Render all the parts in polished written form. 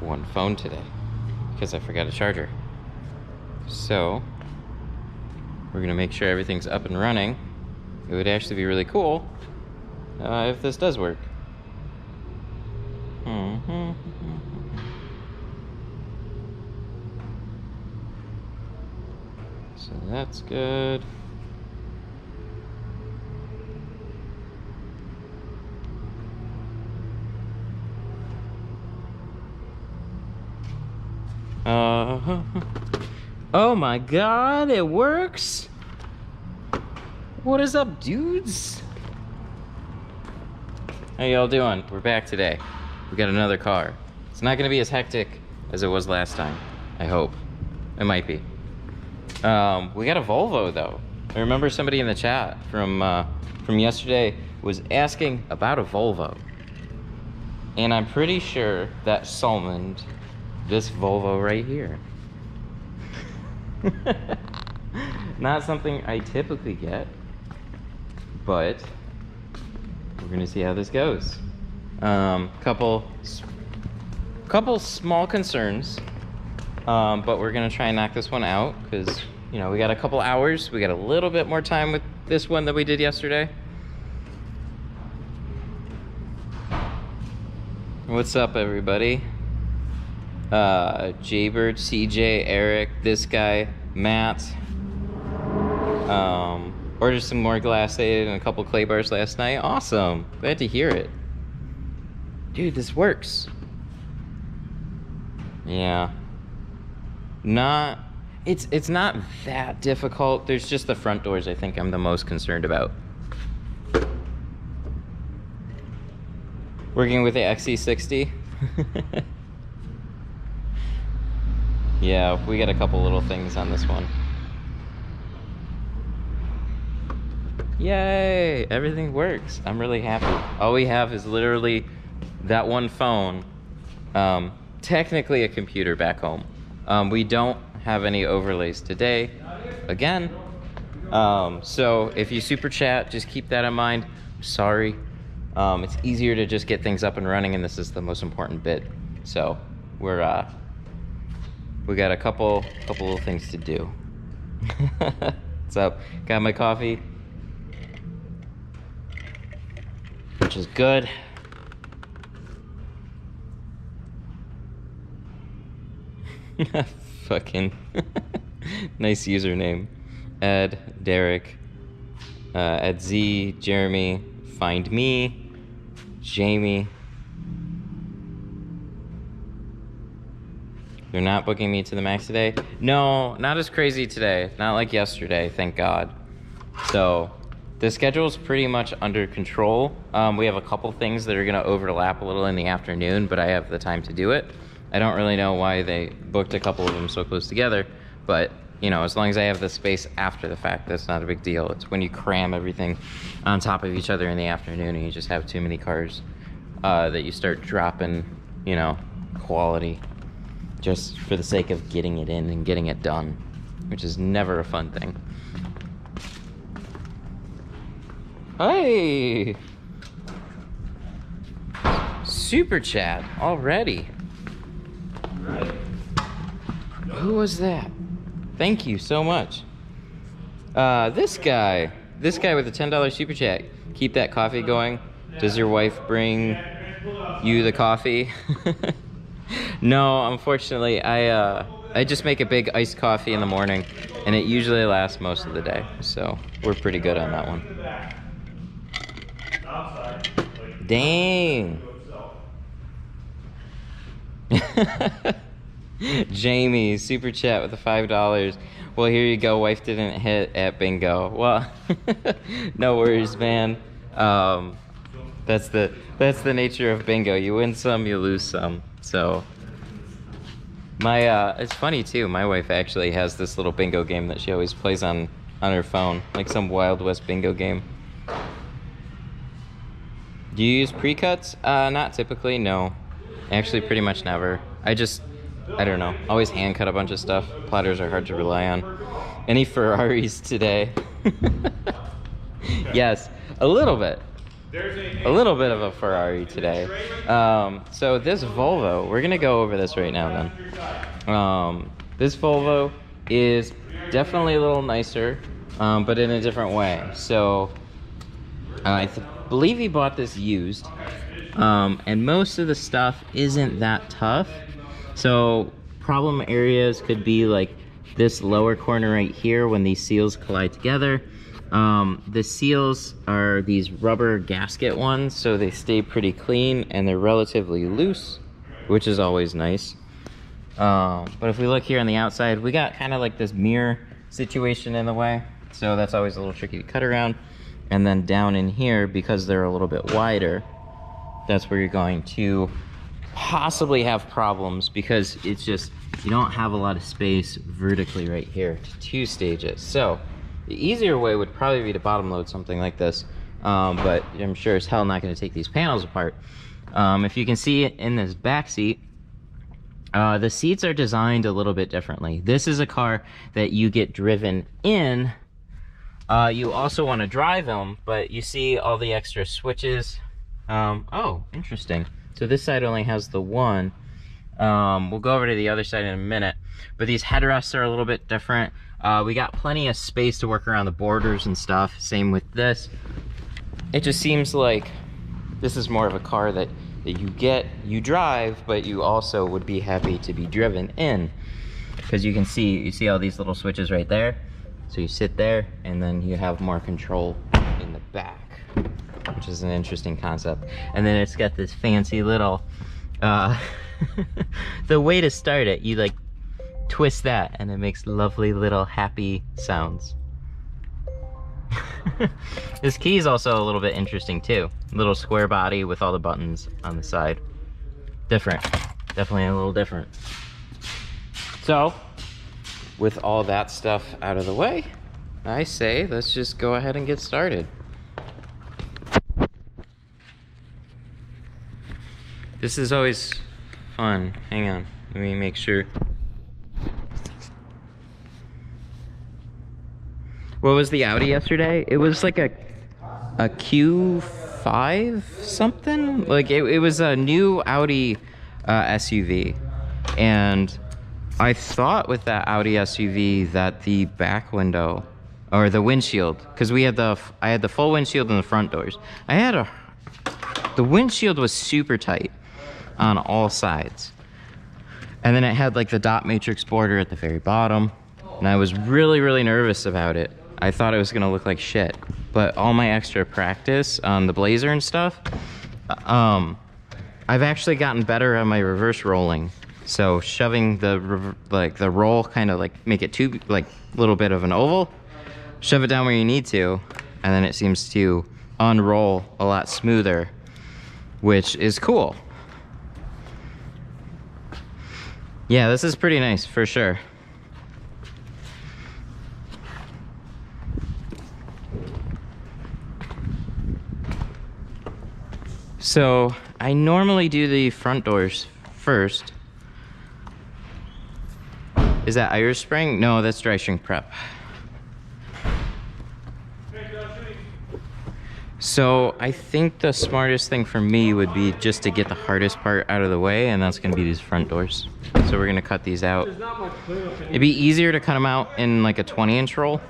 one phone today because I forgot a charger. So we're gonna make sure everything's up and running. It would actually be really cool if this does work. So that's good. Oh my god, it works! What is up, dudes? How y'all doing? We're back today. We got another car. It's not gonna be as hectic as it was last time, I hope. It might be. We got a Volvo though. I remember somebody in the chat from yesterday was asking about a Volvo. And I'm pretty sure that summoned this Volvo right here. Not something I typically get, but we're gonna see how this goes. Couple small concerns, but we're gonna try and knock this one out because, you know, we got a couple hours. We got a little bit more time with this one than we did yesterday. What's up, everybody? Jaybird, CJ, Eric, this guy, Matt. Ordered some more Glacade and a couple clay bars last night. Awesome. Glad to hear it. Dude, this works. Yeah. It's not that difficult. There's just the front doors I think I'm the most concerned about. Working with the XC60. Yeah, we got a couple little things on this one. Yay! Everything works. I'm really happy. All we have is literally that one phone. Technically a computer back home. We don't have any overlays today. Again. So if you super chat, just keep that in mind. I'm sorry. It's easier to just get things up and running, and this is the most important bit. So we got a couple little things to do. What's up? Got my coffee, which is good. Fucking nice username. Ed, Derek, Ed Z, Jeremy, Find Me, Jamie. You're not booking me to the max today? No, not as crazy today. Not like yesterday, thank God. So the schedule's pretty much under control. We have a couple things that are gonna overlap a little in the afternoon, but I have the time to do it. I don't really know why they booked a couple of them so close together, but you know, as long as I have the space after the fact, that's not a big deal. It's when you cram everything on top of each other in the afternoon and you just have too many cars that you start dropping, you know, quality just for the sake of getting it in and getting it done, which is never a fun thing. Hey! Super chat already. Who was that? Thank you so much. This guy with the $10 super chat. Keep that coffee going. Does your wife bring you the coffee? No, unfortunately, I just make a big iced coffee in the morning, and it usually lasts most of the day. So we're pretty good on that one. Dang. Jamie, super chat with the $5. Well, here you go. Wife didn't hit at bingo. Well, no worries, man. That's the nature of bingo. You win some, you lose some. So it's funny too. My wife actually has this little bingo game that she always plays on her phone, like some Wild West bingo game. Do you use pre-cuts? Not typically, no. Actually, pretty much never. I don't know, always hand cut a bunch of stuff. Plotters are hard to rely on. Any Ferraris today? Yes, a little bit. a little bit of a Ferrari today. So this Volvo, we're gonna go over this right now then. This Volvo is definitely a little nicer, but in a different way. So I believe he bought this used, and most of the stuff isn't that tough. So problem areas could be like this lower corner right here when these seals collide together. The seals are these rubber gasket ones, so they stay pretty clean and they're relatively loose, which is always nice. But if we look here on the outside, we got kind of like this mirror situation in the way, so that's always a little tricky to cut around. And then down in here, because they're a little bit wider, that's where you're going to possibly have problems, because it's just, you don't have a lot of space vertically right here to 2 stages. So the easier way would probably be to bottom load something like this, but I'm sure as hell not going to take these panels apart. If you can see it in this back seat, the seats are designed a little bit differently. This is a car that you get driven in. You also want to drive them, but you see all the extra switches. Oh, interesting. So this side only has the one. We'll go over to the other side in a minute, but these headrests are a little bit different. We got plenty of space to work around the borders and stuff. Same with this. It just seems like this is more of a car that you drive, but you also would be happy to be driven in, because you see all these little switches right there. So you sit there and then you have more control in the back, which is an interesting concept. And then it's got this fancy little the way to start it, you like twist that and it makes lovely little happy sounds. This key is also a little bit interesting too. Little square body with all the buttons on the side. Different, definitely a little different. So with all that stuff out of the way, I say let's just go ahead and get started. This is always fun. Hang on, let me make sure. What was the Audi yesterday? It was like a Q5 something? Like it was a new Audi SUV. And I thought with that Audi SUV that the back window, or the windshield, because I had the full windshield and the front doors. The windshield was super tight on all sides. And then it had like the dot matrix border at the very bottom. And I was really, really nervous about it. I thought it was gonna look like shit. But all my extra practice on the Blazer and stuff, I've actually gotten better at my reverse rolling. So shoving the roll, kind of like make it too like little bit of an oval, shove it down where you need to, and then it seems to unroll a lot smoother, which is cool. Yeah, this is pretty nice for sure. So I normally do the front doors first. Is that Irish Spring? No, that's dry shrink prep. So I think the smartest thing for me would be just to get the hardest part out of the way, and that's gonna be these front doors. So we're gonna cut these out. It'd be easier to cut them out in like a 20-inch roll.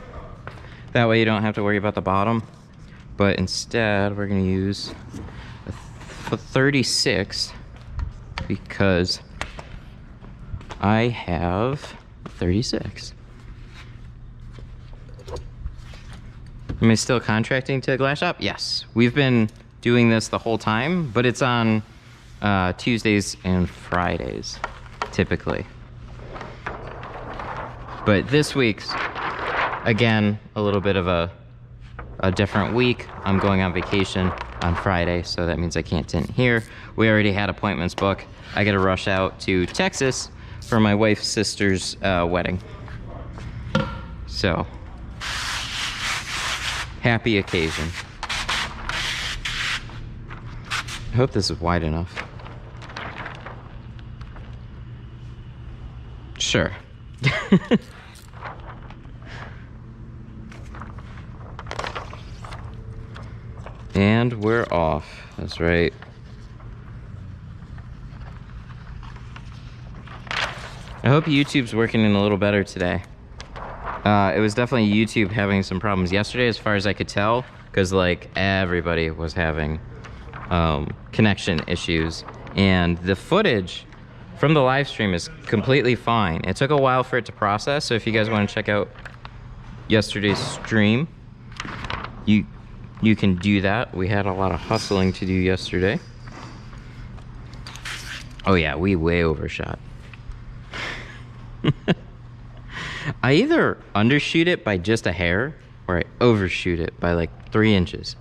That way you don't have to worry about the bottom. But instead, we're gonna use a 36 because I have 36. Am I still contracting to a glass shop? Yes. We've been doing this the whole time, but it's on Tuesdays and Fridays, typically. But this week's, again, a little bit of a different week. I'm going on vacation on Friday, so that means I can't tint here. We already had appointments booked. I gotta rush out to Texas for my wife's sister's wedding. So, happy occasion. I hope this is wide enough. Sure. And we're off. That's right. I hope YouTube's working in a little better today. It was definitely YouTube having some problems yesterday as far as I could tell, because like everybody was having connection issues, and the footage from the live stream is completely fine. It took a while for it to process, so if you guys want to check out yesterday's stream, you can do that. We had a lot of hustling to do yesterday. Oh yeah, we way overshot. I either undershoot it by just a hair or I overshoot it by like 3 inches.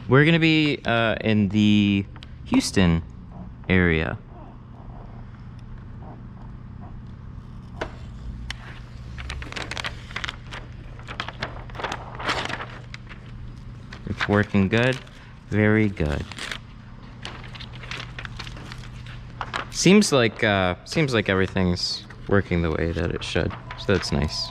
We're gonna be in the Houston area. It's working good, very good. Seems like everything's working the way that it should, so that's nice.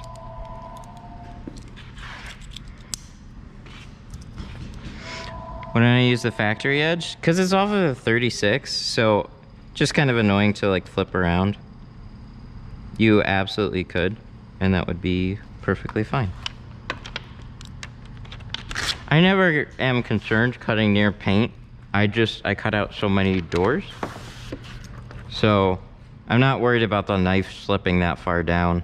When I use the factory edge, because it's off of a 36, so just kind of annoying to like flip around. You absolutely could, and that would be perfectly fine. I never am concerned cutting near paint. I cut out so many doors. So I'm not worried about the knife slipping that far down.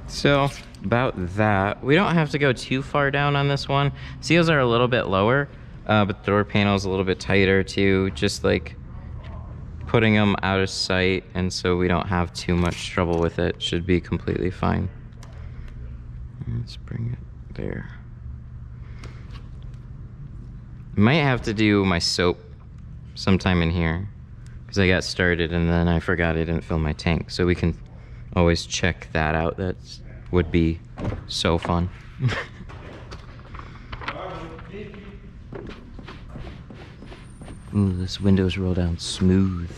So about that, we don't have to go too far down on this one. Seals are a little bit lower, but the door panel is a little bit tighter too, just like putting them out of sight, and so we don't have too much trouble with it. Should be completely fine. Let's bring it there. Might have to do my soap sometime in here, because I got started and then I forgot I didn't fill my tank, so we can always check that out. That would be so fun. Ooh, this window's roll down smooth.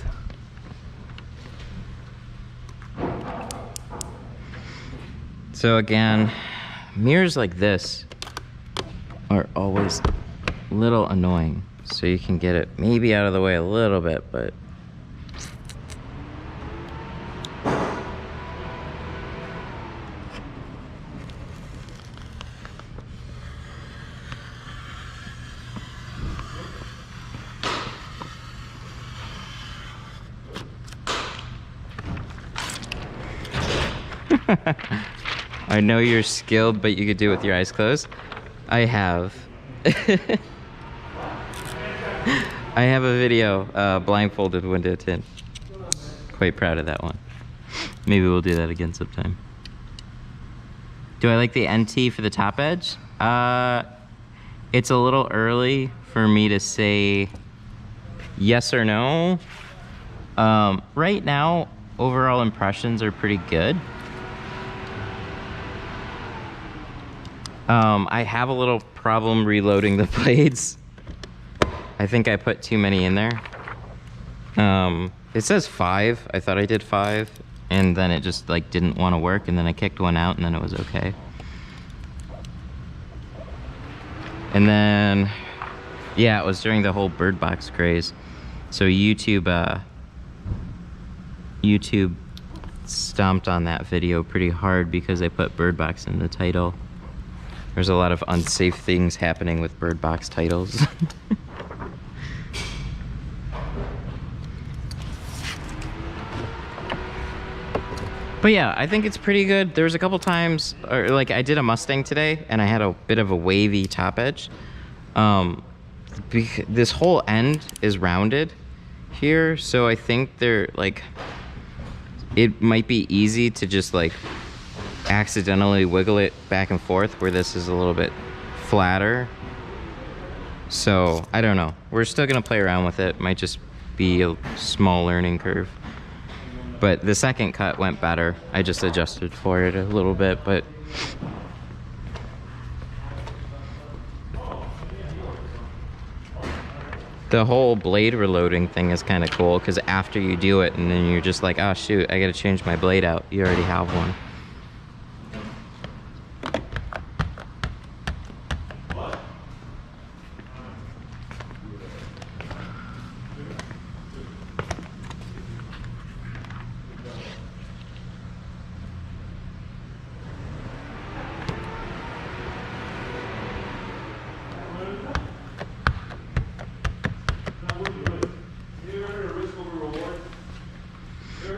So again, mirrors like this are always a little annoying. So you can get it maybe out of the way a little bit, but I know you're skilled, but you could do it with your eyes closed. I have. I have a video, blindfolded window tint. Quite proud of that one. Maybe we'll do that again sometime. Do I like the NT for the top edge? It's a little early for me to say yes or no. Right now, overall impressions are pretty good. I have a little problem reloading the blades. I think I put too many in there. It says 5. I thought I did 5, and then it just like didn't want to work, and then I kicked one out, and then it was okay. And then, yeah, it was during the whole bird box craze. So YouTube stomped on that video pretty hard because I put bird box in the title. There's a lot of unsafe things happening with bird box titles. But yeah, I think it's pretty good. There was a couple times, or like I did a Mustang today, and I had a bit of a wavy top edge. This whole end is rounded here, so I think they're like, it might be easy to just like accidentally wiggle it back and forth where this is a little bit flatter. So I don't know. We're still gonna play around with it. Might just be a small learning curve. But the second cut went better. I just adjusted for it a little bit, but the whole blade reloading thing is kind of cool because after you do it and then you're just like, oh shoot, I gotta change my blade out. You already have one.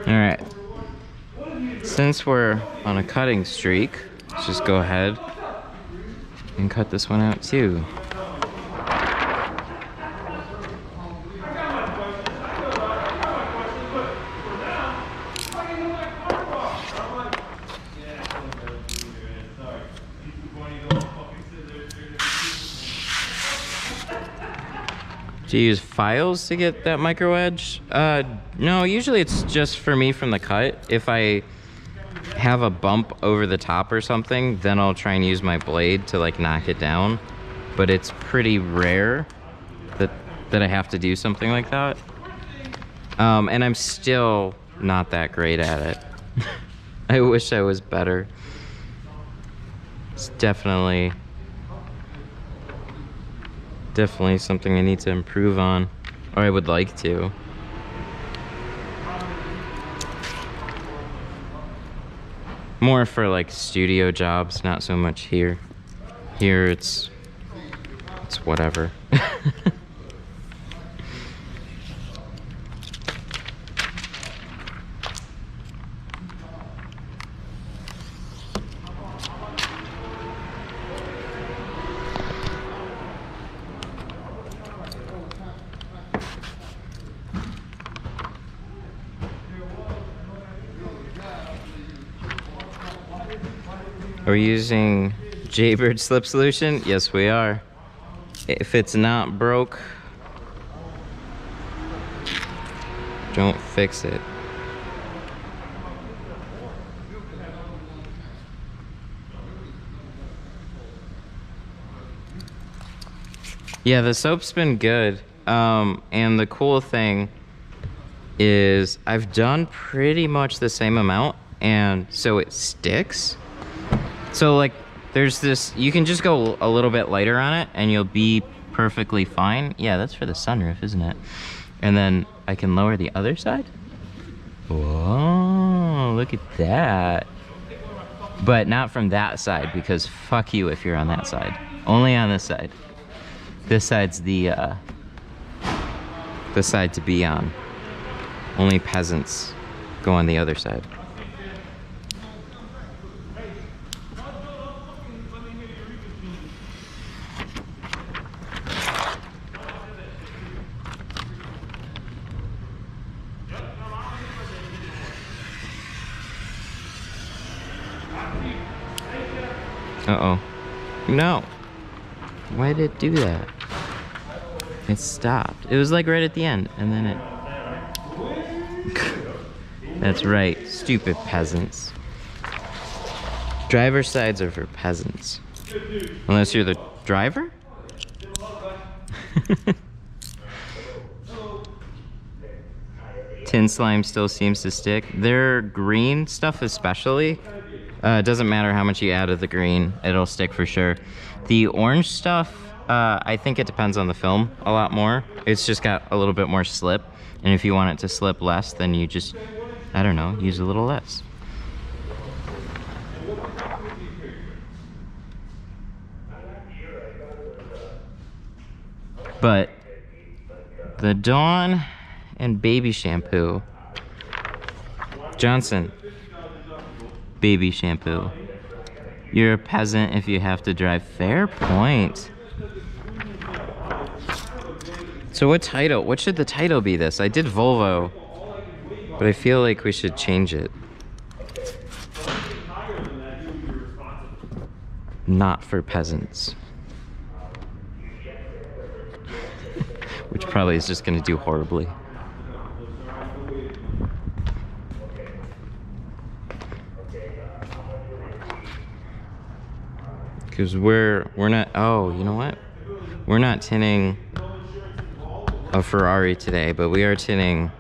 Alright, since we're on a cutting streak, let's just go ahead and cut this one out too. Do you use files to get that micro edge? No, usually it's just for me from the cut. If I have a bump over the top or something, then I'll try and use my blade to like knock it down. But it's pretty rare that I have to do something like that. And I'm still not that great at it. I wish I was better. It's definitely something I need to improve on, or I would like to. More for like studio jobs, not so much here. Here it's whatever. Are we using Jaybird slip solution? Yes, we are. If it's not broke, don't fix it. Yeah, the soap's been good. And the cool thing is I've done pretty much the same amount, and so it sticks. So like there's this, you can just go a little bit lighter on it and you'll be perfectly fine. Yeah, that's for the sunroof, isn't it? And then I can lower the other side. Whoa, look at that. But not from that side, because fuck you if you're on that side. Only on this side. This side's the side to be on. Only peasants go on the other side. Uh-oh. No. Why did it do that? It stopped. It was like right at the end, and then it... That's right. Stupid peasants. Driver's sides are for peasants. Unless you're the driver? Tin slime still seems to stick. Their green stuff especially. It doesn't matter how much you add of the green, it'll stick for sure. The orange stuff, I think it depends on the film a lot more. It's just got a little bit more slip. And if you want it to slip less, then you just, I don't know, use a little less. But the Dawn and baby shampoo, Johnson, baby shampoo. You're a peasant if you have to drive. Fair point. So what should the title be this? I did Volvo, but I feel like we should change it. Not for peasants. Which probably is just gonna do horribly. Because we're not, oh, you know what? We're not tinting a Ferrari today, but we are tinting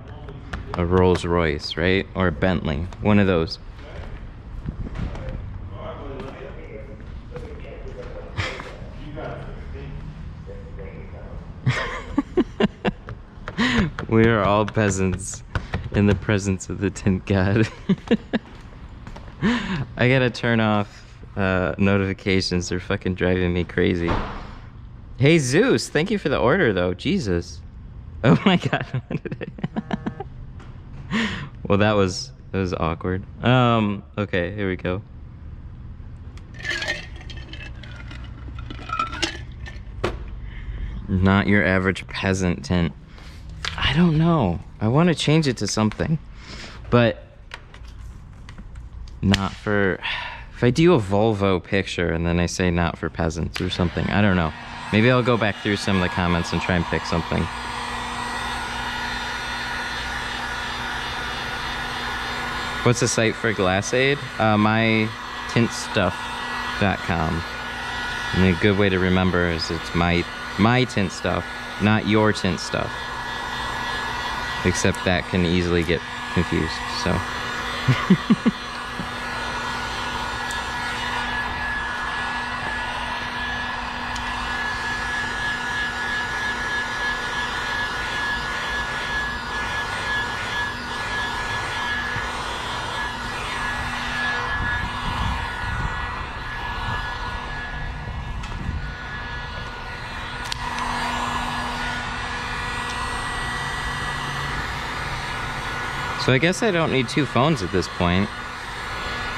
a Rolls Royce, right? Or a Bentley, one of those. We are all peasants in the presence of the tint god. I gotta turn off notifications. They're fucking driving me crazy. Hey Zeus, thank you for the order though. Jesus. Oh my god. Well, that was awkward. Okay, here we go. Not your average peasant tint. I don't know. I want to change it to something, but not for, if I do a Volvo picture and then I say not for peasants or something, I don't know. Maybe I'll go back through some of the comments and try and pick something. What's the site for Glassade? mytintstuff.com. And a good way to remember is it's my tint stuff, not your tint stuff. Except that can easily get confused, so. So I guess I don't need two phones at this point,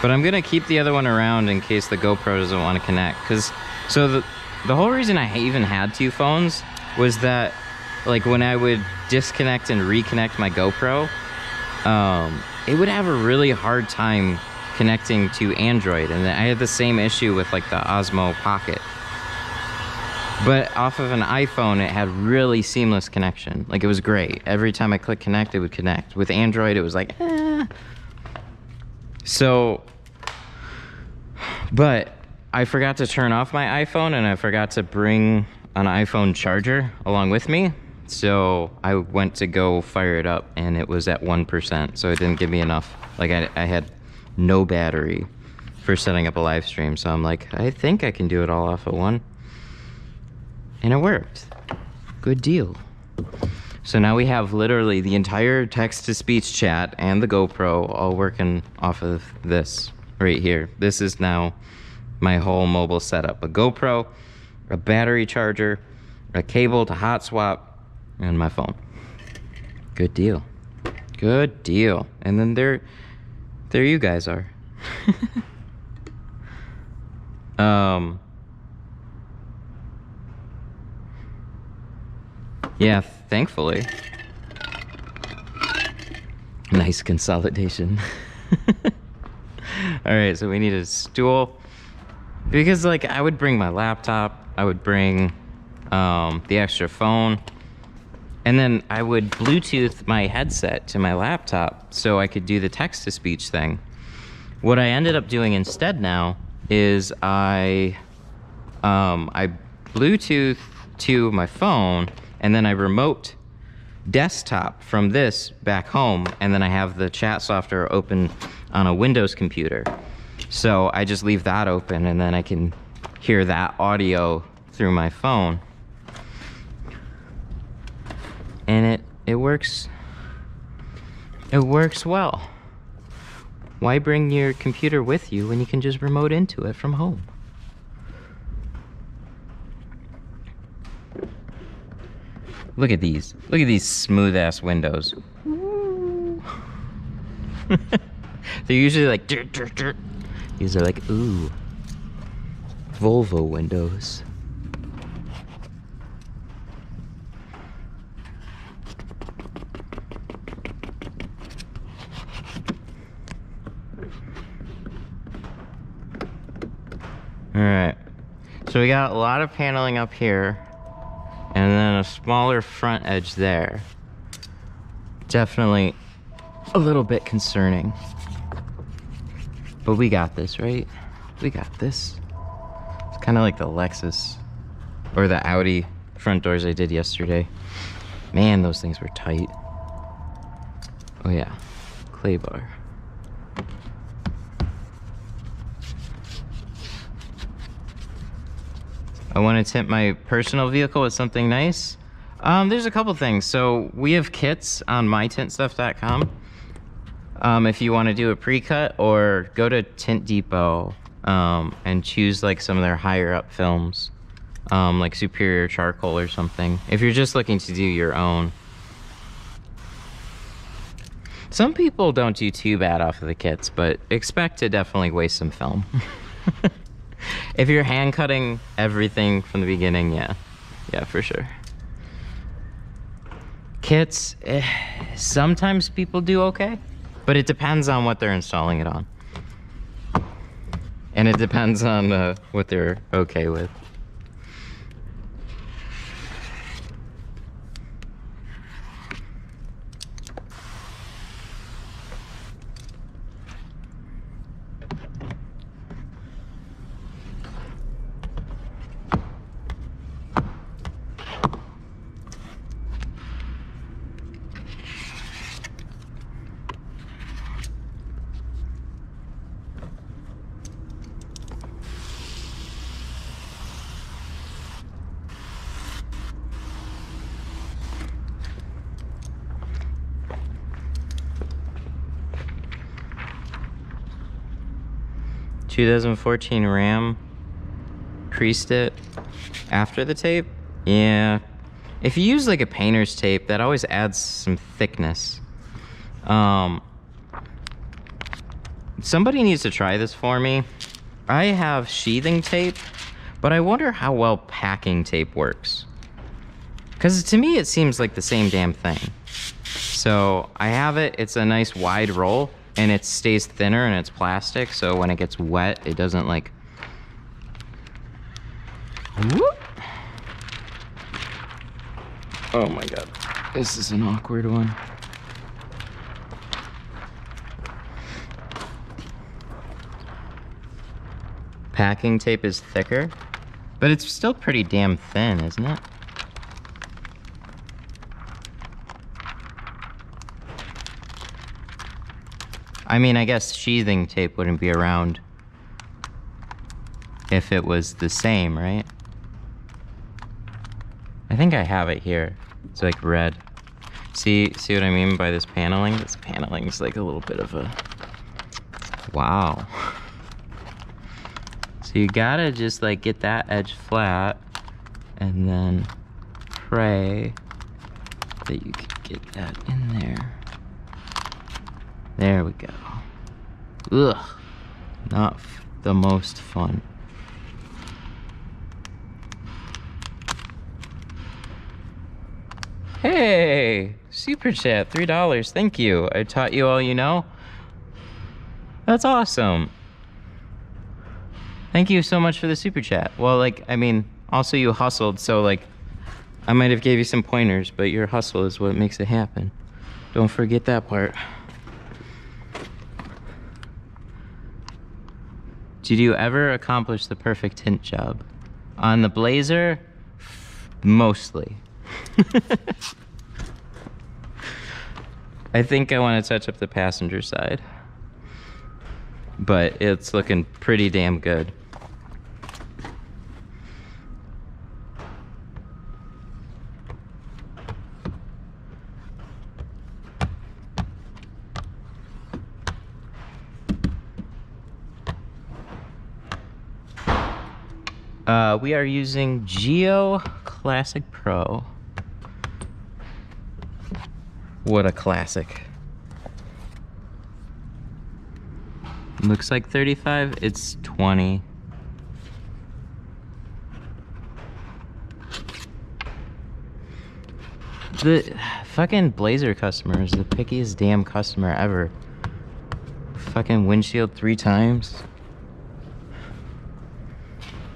but I'm gonna keep the other one around in case the GoPro doesn't want to connect. So the whole reason I even had two phones was that, like, when I would disconnect and reconnect my GoPro, it would have a really hard time connecting to Android, and I had the same issue with like the Osmo Pocket. But off of an iPhone, it had really seamless connection. Like, it was great. Every time I click connect, it would connect. With Android, it was like, eh. So, but I forgot to turn off my iPhone, and I forgot to bring an iPhone charger along with me. So I went to go fire it up, and it was at 1%. So it didn't give me enough. Like, I had no battery for setting up a live stream. So I'm like, I think I can do it all off of one. And it worked. Good deal. So now we have literally the entire text-to-speech chat and the GoPro all working off of this right here. This is now my whole mobile setup. A GoPro, a battery charger, a cable to hot swap, and my phone. Good deal. Good deal. And then there you guys are. Yeah, thankfully. Nice consolidation. All right, so we need a stool. Because, like, I would bring my laptop, I would bring the extra phone, and then I would Bluetooth my headset to my laptop so I could do the text-to-speech thing. What I ended up doing instead now is I Bluetooth to my phone, and then I remote desktop from this back home, and then I have the chat software open on a Windows computer. So I just leave that open, and then I can hear that audio through my phone. And it works. It works well. Why bring your computer with you when you can just remote into it from home? Look at these. Look at these smooth ass windows. They're usually like dirt, dirt, dirt. These are like, ooh, Volvo windows. All right, so we got a lot of paneling up here, and then a smaller front edge there. Definitely a little bit concerning. But we got this, right? We got this. It's kind of like the Lexus or the Audi front doors I did yesterday. Man, those things were tight. Oh yeah, clay bar. I want to tint my personal vehicle with something nice. There's a couple things. So we have kits on mytintstuff.com. If you want to do a pre-cut, or go to Tint Depot and choose like some of their higher up films, like Superior Charcoal or something. If you're just looking to do your own. Some people don't do too bad off of the kits, but expect to definitely waste some film. If you're hand cutting everything from the beginning, yeah, for sure. Kits, sometimes people do okay, but it depends on what they're installing it on. And it depends on what they're okay with. ...2014 Ram, creased it after the tape. Yeah, if you use like a painter's tape, that always adds some thickness. Somebody needs to try this for me. I have sheathing tape, but I wonder how well packing tape works. Because to me, it seems like the same damn thing. So I have it, it's a nice wide roll, and it stays thinner and it's plastic, so when it gets wet, it doesn't like... Whoop. Oh my god, this is an awkward one. Packing tape is thicker, but it's still pretty damn thin, isn't it? I mean, I guess sheathing tape wouldn't be around if it was the same, right? I think I have it here. It's like red. See what I mean by this paneling? This paneling is like a little bit of a... Wow. So you gotta just like get that edge flat and then pray that you can get that in there. There we go. Ugh, not the most fun. Hey, super chat, $3, thank you. I taught you all you know. That's awesome. Thank you so much for the super chat. Well, like, I mean, also you hustled, so like, I might have gave you some pointers, but your hustle is what makes it happen. Don't forget that part. Did you ever accomplish the perfect tint job? On the Blazer, mostly. I think I want to touch up the passenger side, but it's looking pretty damn good. We are using Geo Classic Pro. What a classic. Looks like 35, it's 20. The fucking Blazer customer is the pickiest damn customer ever. Fucking windshield 3 times.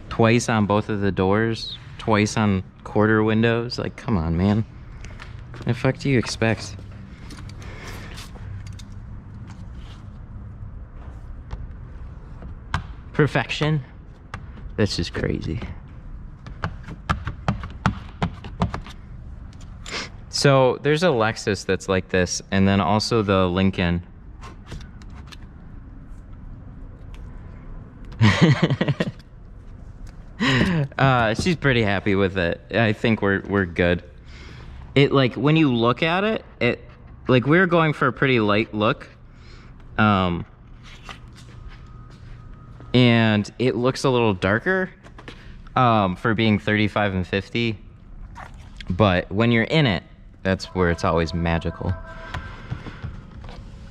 Twice on both of the doors. Twice on quarter windows. Like, come on, man. What the fuck do you expect? Perfection. That's just crazy. So there's a Lexus that's like this, and then also the Lincoln. She's pretty happy with it. I think we're good. It, like, when you look at it, like, we're going for a pretty light look. And it looks a little darker for being 35 and 50. But when you're in it, that's where it's always magical.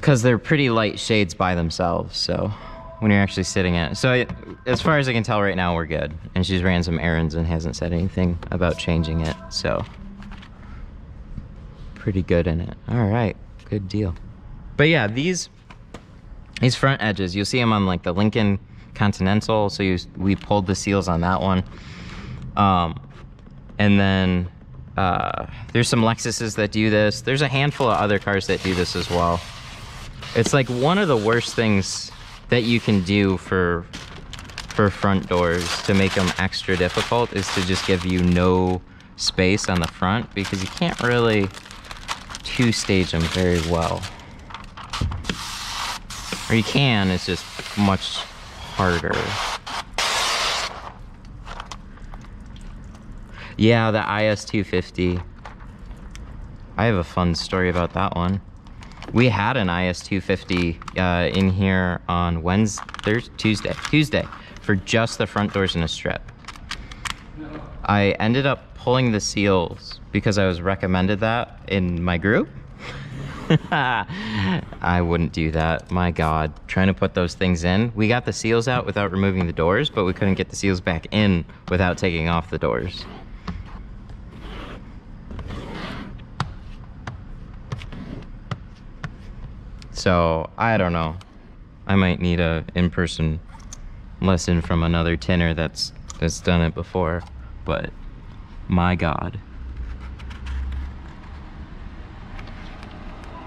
Because they're pretty light shades by themselves, so when you're actually sitting in it. So as far as I can tell right now, we're good. And she's ran some errands and hasn't said anything about changing it, so pretty good in it. All right, good deal. But yeah, these front edges, you'll see them on like the Lincoln Continental. So we pulled the seals on that one. And then there's some Lexuses that do this. There's a handful of other cars that do this as well. It's like one of the worst things that you can do for front doors to make them extra difficult is to just give you no space on the front, because you can't really two-stage them very well. Or you can, it's just much harder. Yeah, the IS250. I have a fun story about that one. We had an IS250 in here on Tuesday for just the front doors in a strip. I ended up pulling the seals because I was recommended that in my group. I wouldn't do that. My God, trying to put those things in. We got the seals out without removing the doors, but we couldn't get the seals back in without taking off the doors. So, I don't know. I might need a in-person lesson from another tinner that's done it before, but my God.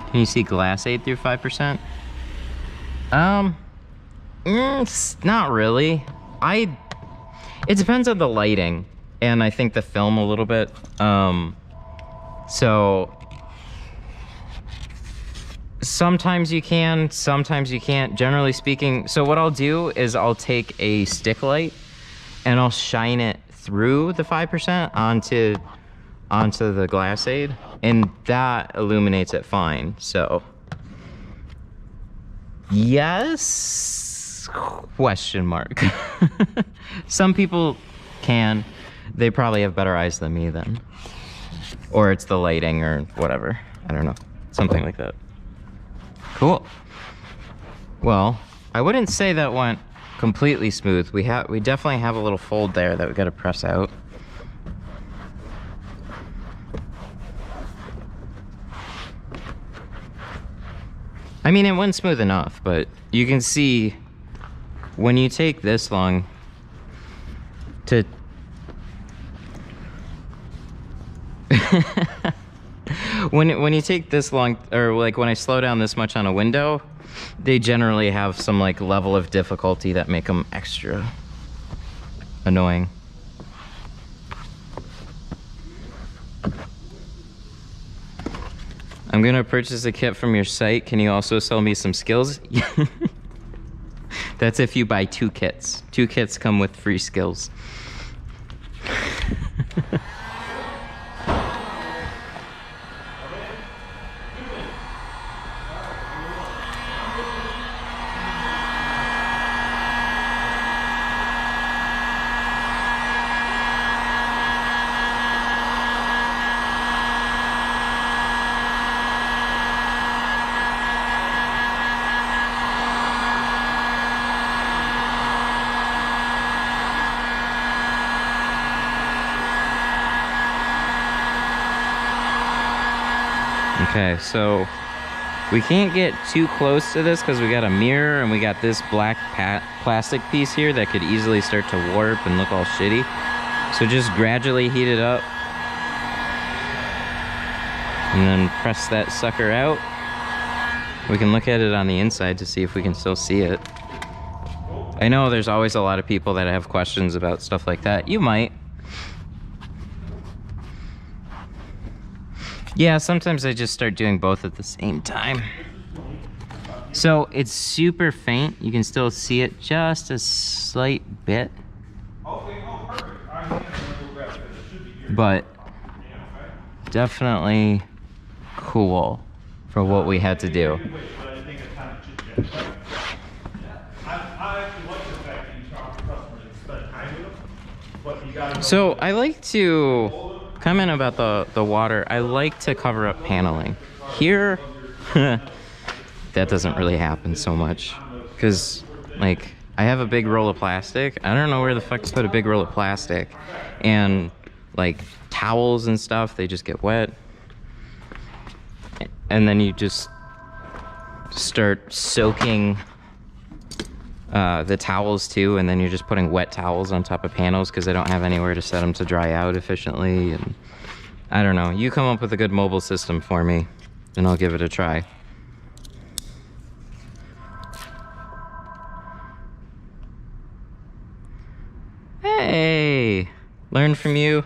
Can you see glass aid through 5%? Not really. It depends on the lighting, and I think the film a little bit. So sometimes you can, sometimes you can't. Generally speaking, so what I'll do is I'll take a stick light and I'll shine it through the 5% onto the glass aid, and that illuminates it fine. So yes, question mark. Some people can. They probably have better eyes than me then, or it's the lighting or whatever. I don't know, something like that. Cool. Well, I wouldn't say that went completely smooth. We definitely have a little fold there that we got to press out. I mean, it went smooth enough, but you can see when you take this long to when you take this long, or like when I slow down this much on a window, they generally have some like level of difficulty that make them extra annoying. I'm gonna purchase a kit from your site. Can you also sell me some skills? That's if you buy 2 kits. 2 kits come with free skills. Okay, so we can't get too close to this because we got a mirror and we got this black plastic piece here that could easily start to warp and look all shitty. So just gradually heat it up and then press that sucker out. We can look at it on the inside to see if we can still see it. I know there's always a lot of people that have questions about stuff like that. You might. Yeah, sometimes I just start doing both at the same time. So it's super faint. You can still see it just a slight bit. But definitely cool for what we had to do. So I like to comment about the water. I like to cover up paneling. Here, that doesn't really happen so much. Because, like, I have a big roll of plastic. I don't know where the fuck to put a big roll of plastic. And, like, towels and stuff, they just get wet. And then you just start soaking the towels too, and then you're just putting wet towels on top of panels because I don't have anywhere to set them to dry out efficiently. And I don't know, you come up with a good mobile system for me and I'll give it a try. Hey, learned from you,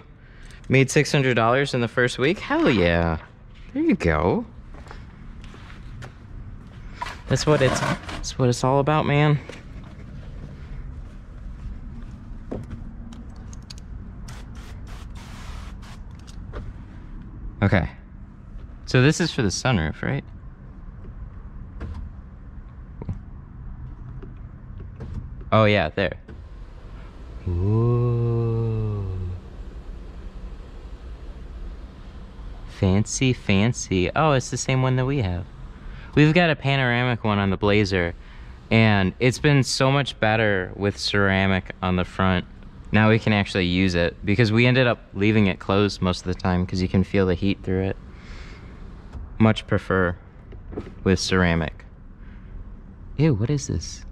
made $600 in the first week. Hell yeah, there you go. That's what it's all about, man. Okay, so this is for the sunroof, right? Oh yeah, there. Ooh. Fancy, fancy. Oh, it's the same one that we have. We've got a panoramic one on the Blazer, and it's been so much better with ceramic on the front. Now we can actually use it, because we ended up leaving it closed most of the time because you can feel the heat through it. Much prefer with ceramic. Ew, what is this?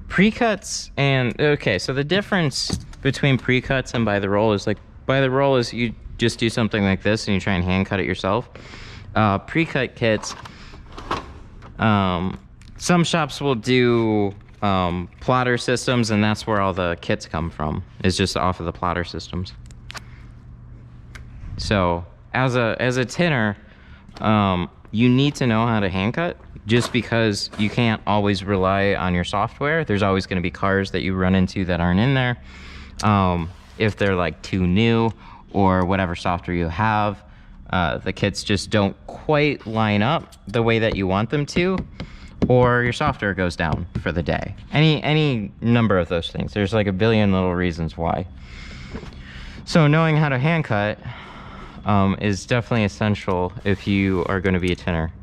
Pre-cuts and, okay, so the difference between pre-cuts and by the roll is, like, by the roll is you just do something like this and you try and hand cut it yourself. Pre-cut kits, some shops will do plotter systems, and that's where all the kits come from, is just off of the plotter systems. So as a tinner, you need to know how to hand cut, just because you can't always rely on your software. There's always going to be cars that you run into that aren't in there. If they're like too new, or whatever software you have, the kits just don't quite line up the way that you want them to, or your software goes down for the day. Any number of those things. There's like a billion little reasons why. So knowing how to hand cut is definitely essential if you are going to be a tinner.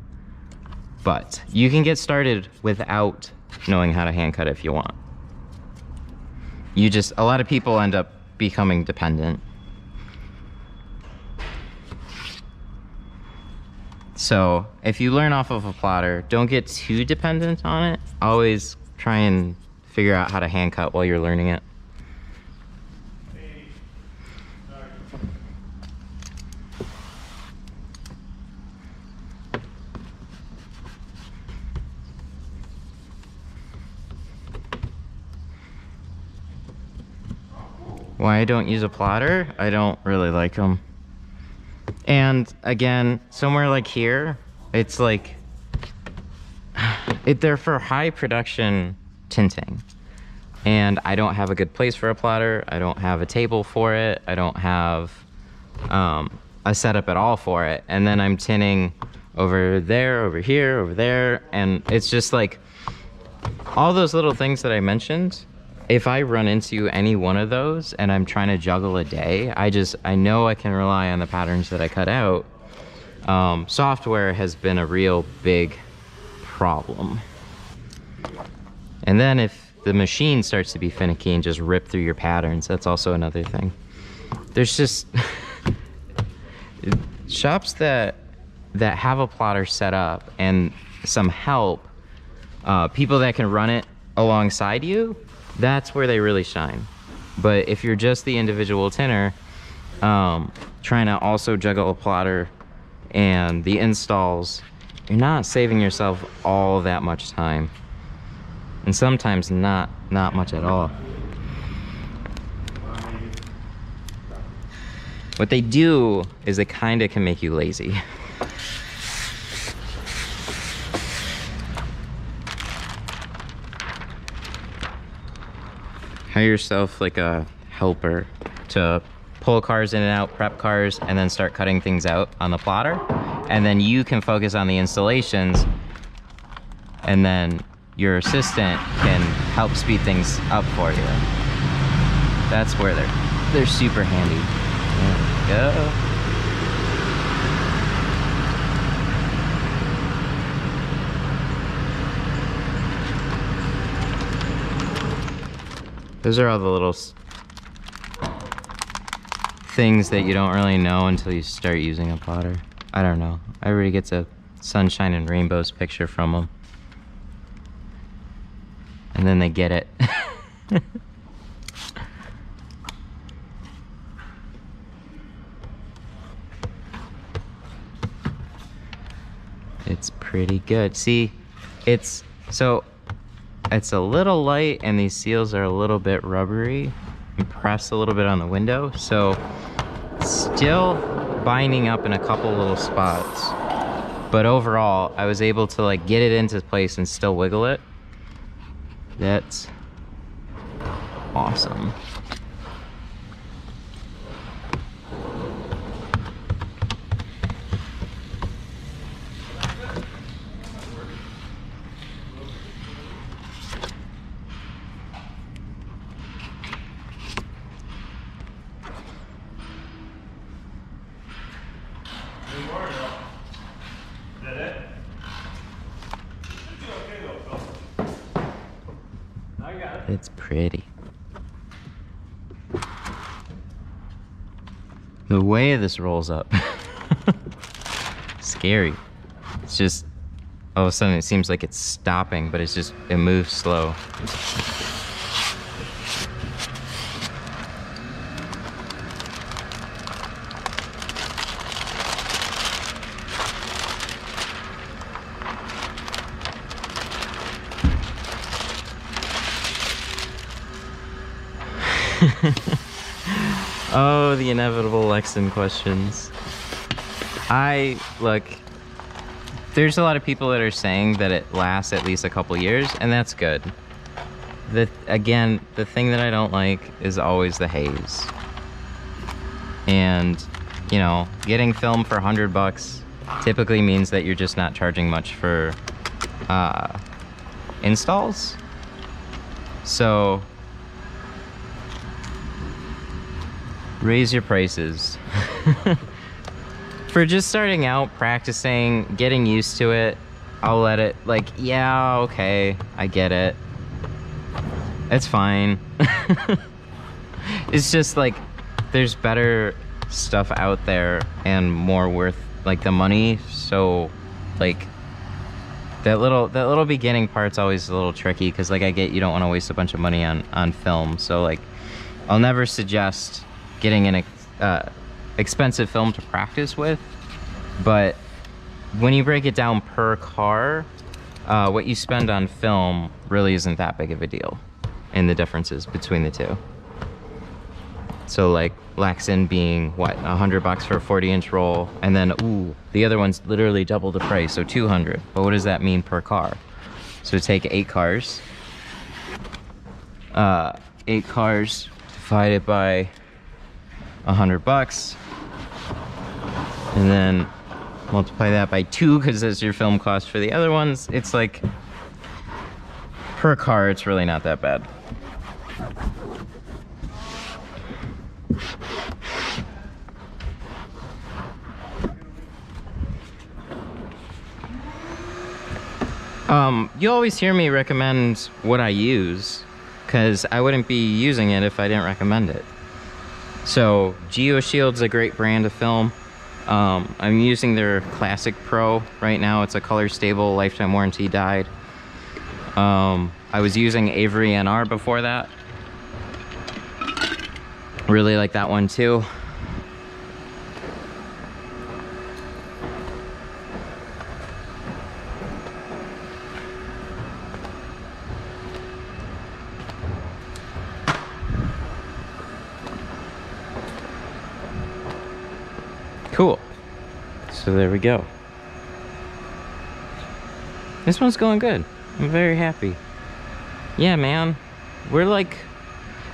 But you can get started without knowing how to hand cut if you want. A lot of people end up becoming dependent. So if you learn off of a plotter, don't get too dependent on it. Always try and figure out how to hand cut while you're learning it. Why I don't use a plotter? I don't really like them. And again, somewhere like here, it's like, they're for high production tinting. And I don't have a good place for a plotter. I don't have a table for it. I don't have a setup at all for it. And then I'm tinting over there, over here, over there. And it's just like, all those little things that I mentioned, if I run into any one of those and I'm trying to juggle a day, I know I can rely on the patterns that I cut out. Software has been a real big problem. And then if the machine starts to be finicky and just rip through your patterns, that's also another thing. There's just shops that have a plotter set up and some help, people that can run it alongside you, that's where they really shine. But if you're just the individual tinner, trying to also juggle a plotter and the installs, you're not saving yourself all that much time, and sometimes not much at all. What they do is they kind of can make you lazy. Hire yourself like a helper to pull cars in and out, prep cars, and then start cutting things out on the plotter. And then you can focus on the installations, and then your assistant can help speed things up for you. That's where they're super handy. There we go. Those are all the little things that you don't really know until you start using a plotter. I don't know. Everybody gets a sunshine and rainbows picture from them. And then they get it. It's pretty good. See, it's a little light, and these seals are a little bit rubbery and press a little bit on the window, so still binding up in a couple little spots, but overall I was able to like get it into place and still wiggle it. That's awesome. It's pretty. The way this rolls up. Scary. It's just, all of a sudden it seems like it's stopping, but it moves slow. Oh, the inevitable Lexan questions. Look, there's a lot of people that are saying that it lasts at least a couple years, and that's good. Again, the thing that I don't like is always the haze. And, you know, getting film for $100 typically means that you're just not charging much for installs. So raise your prices. For just starting out, practicing, getting used to it, I'll let it, like, yeah, okay, I get it. It's fine. It's just like, there's better stuff out there and more worth, like, the money. So, like, that little beginning part's always a little tricky, because, like, I get you don't want to waste a bunch of money on film. So, like, I'll never suggest getting an expensive film to practice with, but when you break it down per car, what you spend on film really isn't that big of a deal in the differences between the two. So like Lexan being what, $100 for a 40-inch roll, and then ooh, the other one's literally double the price, so $200. But what does that mean per car? So take 8 cars, 8 cars divided by $100, and then multiply that by 2, because that's your film cost for the other ones. It's like, per car, it's really not that bad. You always hear me recommend what I use, because I wouldn't be using it if I didn't recommend it. So GeoShield's a great brand of film. I'm using their Classic Pro right now. It's a color stable, lifetime warranty dyed. I was using Avery NR before that. Really like that one too. Cool. So there we go. This one's going good. I'm very happy. Yeah, man. We're like...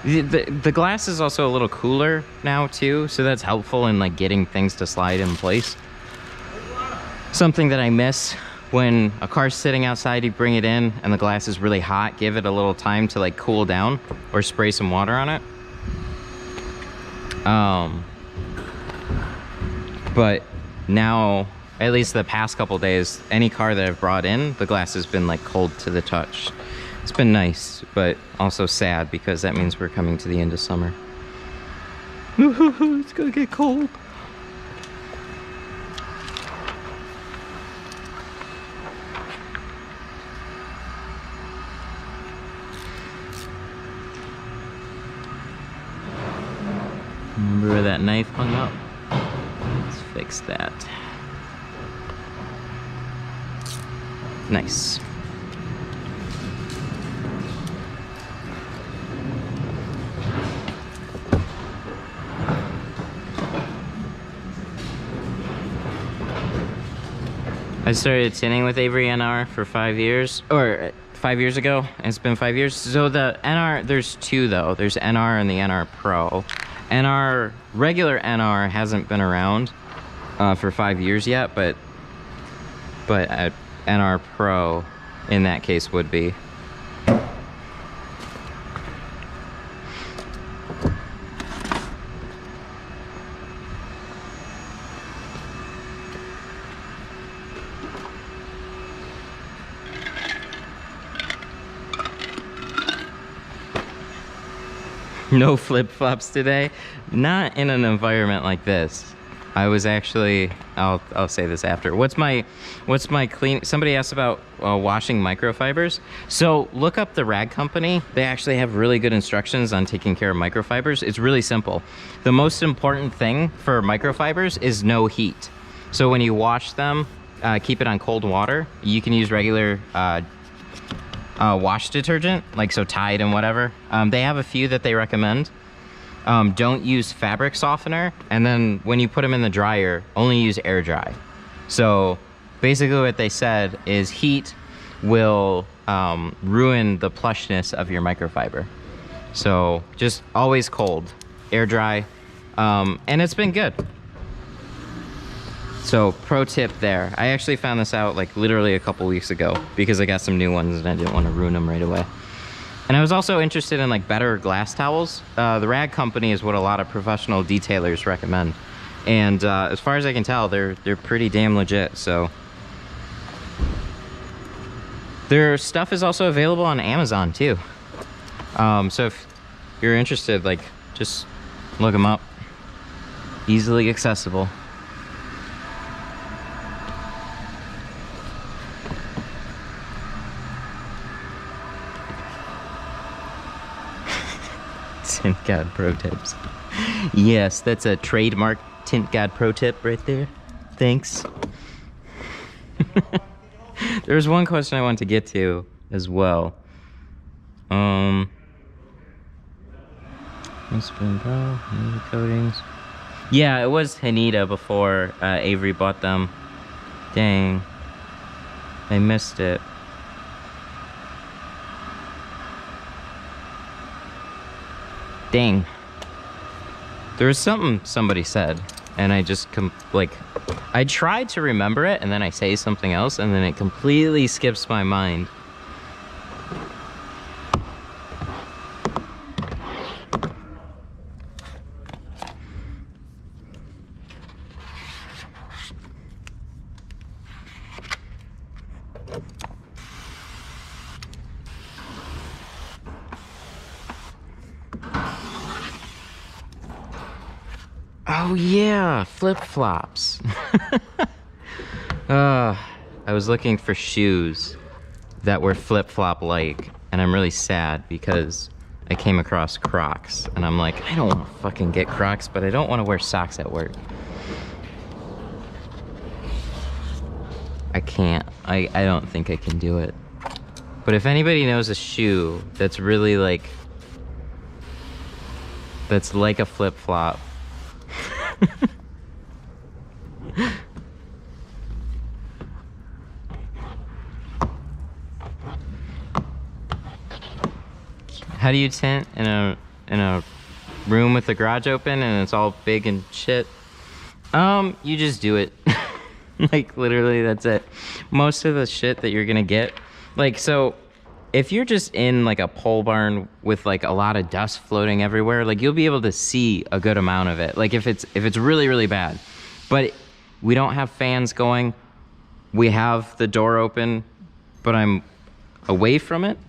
The glass is also a little cooler now, too. So that's helpful in, like, getting things to slide in place. Something that I miss when a car's sitting outside, you bring it in and the glass is really hot. Give it a little time to, like, cool down or spray some water on it. But now... At least the past couple days, any car that I've brought in, the glass has been like cold to the touch. It's been nice, but also sad because that means we're coming to the end of summer. It's gonna get cold. Remember where that knife hung up? Let's fix that. Nice. I started tinting with Avery NR for 5 years, or 5 years ago. It's been 5 years. So the NR, there's two though. There's NR and the NR Pro. NR, regular NR hasn't been around for 5 years yet, but NR Pro in that case would be. No flip-flops today. Not in an environment like this. I was actually, I'll say this after. What's my clean? Somebody asked about washing microfibers. So look up the rag company. They actually have really good instructions on taking care of microfibers. It's really simple. The most important thing for microfibers is no heat. So when you wash them, keep it on cold water. You can use regular wash detergent, like so Tide and whatever. They have a few that they recommend. Don't use fabric softener, and then when you put them in the dryer, only use air dry. So basically what they said is heat will ruin the plushness of your microfiber. So just always cold, air dry, and it's been good. So pro tip there. I actually found this out like literally a couple weeks ago because I got some new ones and I didn't want to ruin them right away. And I was also interested in like better glass towels. The rag company is what a lot of professional detailers recommend. And as far as I can tell, they're pretty damn legit, so. Their stuff is also available on Amazon too. So if you're interested, like just look them up. Easily accessible. Tint God Pro Tips. Yes, that's a trademark Tint God Pro Tip right there. Thanks. There's one question I want to get to as well. What's been bro? Hanita coatings. Yeah, it was Hanita before Avery bought them. Dang. I missed it. Dang. There was something somebody said, and I just I tried to remember it, and then I say something else, and then it completely skips my mind. Oh yeah, flip-flops. I was looking for shoes that were flip-flop-like, and I'm really sad because I came across Crocs, and I'm like, I don't want to fucking get Crocs, but I don't want to wear socks at work. I can't. I don't think I can do it. But if anybody knows a shoe that's really like, that's like a flip-flop, How do you tint in a room with the garage open and it's all big and shit? You just do it. Like literally that's it. Most of the shit that you're gonna get, like, so if you're just in like a pole barn with like a lot of dust floating everywhere, like you'll be able to see a good amount of it. Like if it's really, really bad. But we don't have fans going. We have the door open, but I'm away from it.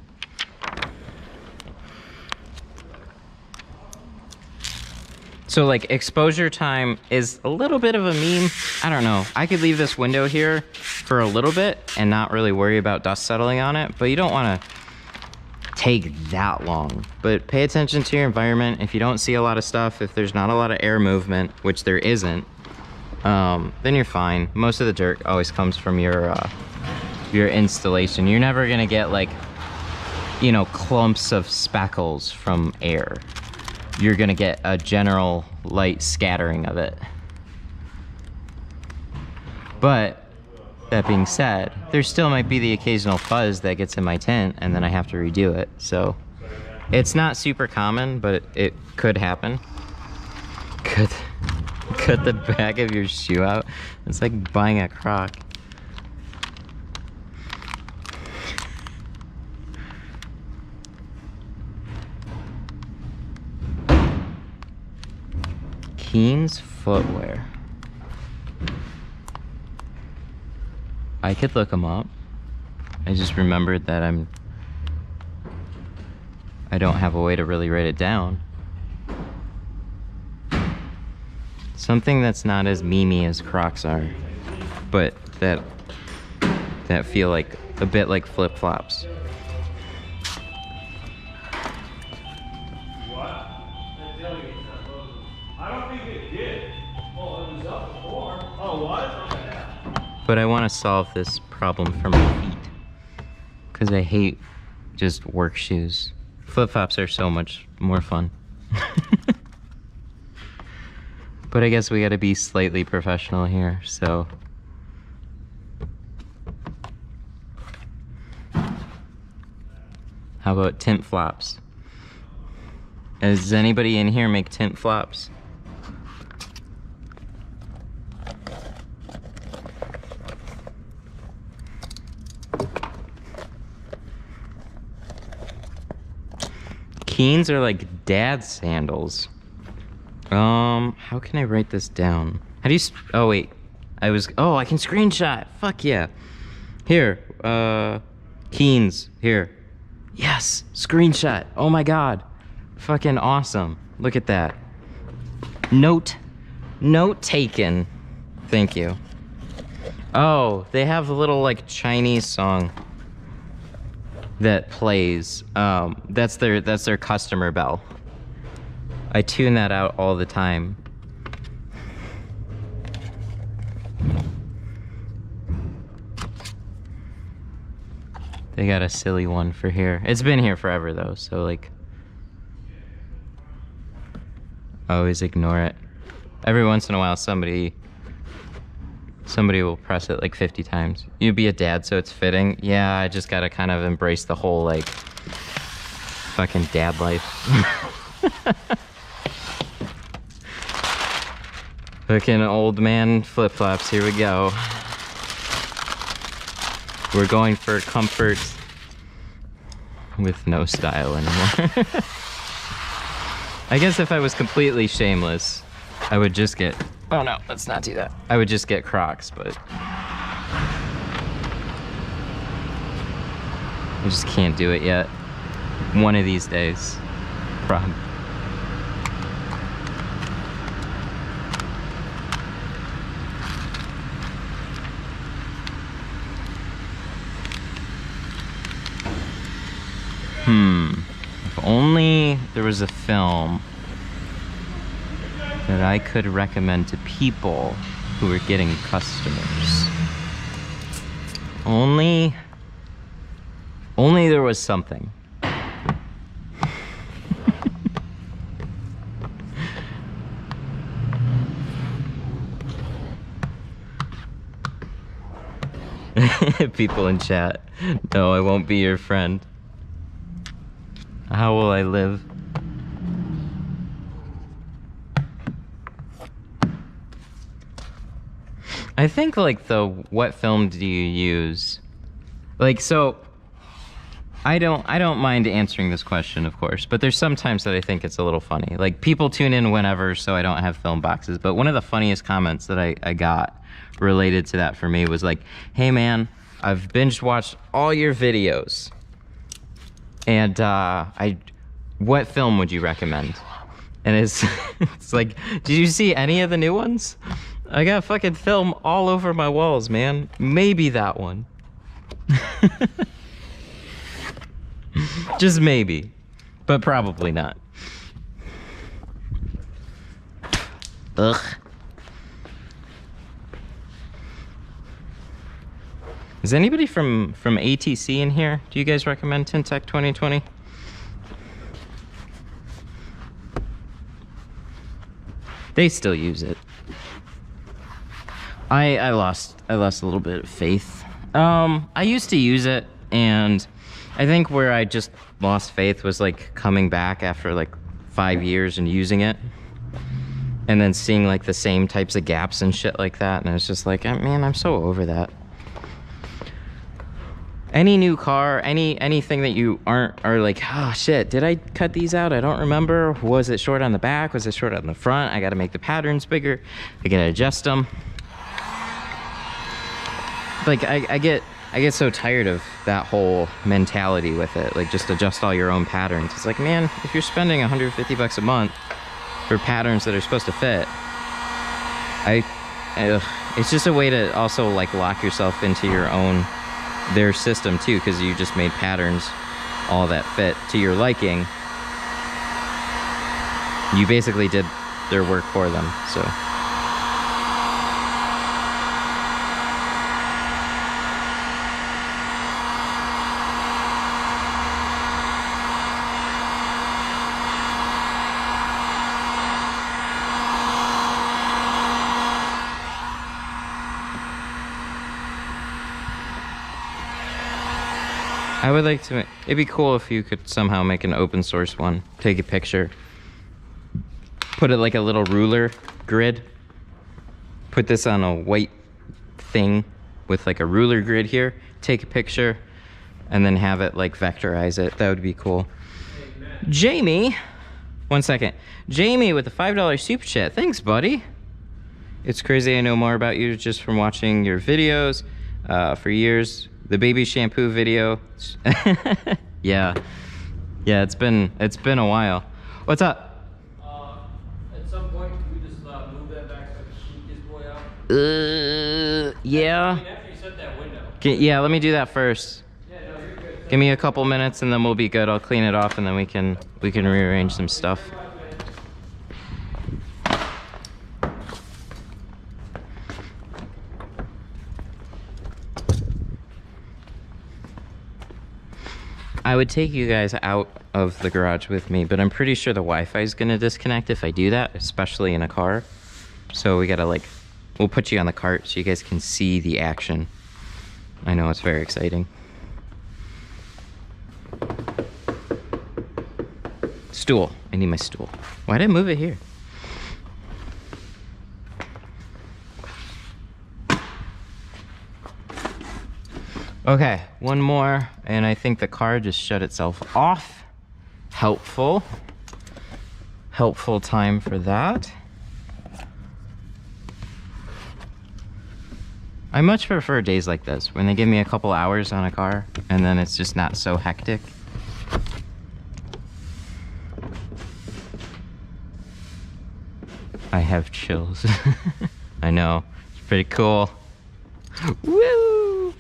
So like exposure time is a little bit of a meme. I don't know. I could leave this window here for a little bit and not really worry about dust settling on it, but you don't want to take that long. But pay attention to your environment. If you don't see a lot of stuff, if there's not a lot of air movement, which there isn't, then you're fine. Most of the dirt always comes from your installation. You're never gonna get like, you know, clumps of speckles from air. You're gonna get a general light scattering of it. But that being said, there still might be the occasional fuzz that gets in my tint and then I have to redo it. So it's not super common, but it could happen. Cut the back of your shoe out. It's like buying a Croc. Keen's footwear. I could look them up. I just remembered that I don't have a way to really write it down. Something that's not as memey as Crocs are, but that feel like a bit like flip-flops. But I want to solve this problem for my feet, because I hate just work shoes. Flip-flops are so much more fun. But I guess we gotta be slightly professional here, so. How about tint flops? Does anybody in here make tint flops? Keens are like dad sandals. How can I write this down? How do you, oh wait, I can screenshot, fuck yeah. Here, Keens, here. Yes, screenshot, oh my God. Fucking awesome, look at that. Note taken, thank you. Oh, they have a little like Chinese song that plays. That's their customer bell. I tune that out all the time. They got a silly one for here. It's been here forever though, so like, I always ignore it. Every once in a while somebody will press it like 50 times. You'd be a dad, so it's fitting. Yeah, I just gotta kind of embrace the whole like fucking dad life. Fucking old man flip-flops, here we go. We're going for comfort with no style anymore. I guess if I was completely shameless, I would just get, oh no, let's not do that. I would just get Crocs, but I just can't do it yet. One of these days, probably. If only there was a film that I could recommend to people who are getting customers. Only there was something. People in chat, no, I won't be your friend. How will I live? I think like what film do you use? Like, so I don't mind answering this question, of course, but there's sometimes that I think it's a little funny. Like, people tune in whenever, so I don't have film boxes. But one of the funniest comments that I got related to that for me was like, hey man, I've binge watched all your videos, and what film would you recommend? And it's it's like, did you see any of the new ones? I got fucking film all over my walls, man. Maybe that one. Just maybe, but probably not. Ugh. Is anybody from ATC in here? Do you guys recommend Tint Tech 2020? They still use it. I lost a little bit of faith. I used to use it, and I think where I just lost faith was like coming back after like 5 years and using it, and then seeing like the same types of gaps and shit like that, and I was just like, man, I'm so over that. Any new car, anything that you are like, oh shit, did I cut these out? I don't remember. Was it short on the back? Was it short on the front? I gotta make the patterns bigger. I gotta adjust them. Like, I get so tired of that whole mentality with it. Like, just adjust all your own patterns. It's like, man, if you're spending 150 bucks a month for patterns that are supposed to fit, it's just a way to also like lock yourself into their system too, because you just made patterns all that fit to your liking. You basically did their work for them, so. I would like to, it'd be cool if you could somehow make an open source one. Take a picture, put it like a little ruler grid, put this on a white thing with like a ruler grid here, take a picture, and then have it like vectorize it. That would be cool. Jamie, 1 second. Jamie with the $5 super chat. Thanks, buddy. It's crazy I know more about you just from watching your videos for years. The baby shampoo video. Yeah, it's been a while. What's up? At some point, can we just move that back so I can shoot this boy out? Yeah. I mean, after you set that window. Yeah, let me do that first. Yeah, no, you're good. Give me a couple minutes and then we'll be good. I'll clean it off and then we can rearrange some stuff. I would take you guys out of the garage with me, but I'm pretty sure the Wi-Fi is gonna disconnect if I do that, especially in a car. So we gotta we'll put you on the cart so you guys can see the action. I know, it's very exciting. Stool, I need my stool. Why did I move it here? Okay, one more, and I think the car just shut itself off. Helpful time for that. I much prefer days like this, when they give me a couple hours on a car, and then it's just not so hectic. I have chills. I know, it's pretty cool. Woo!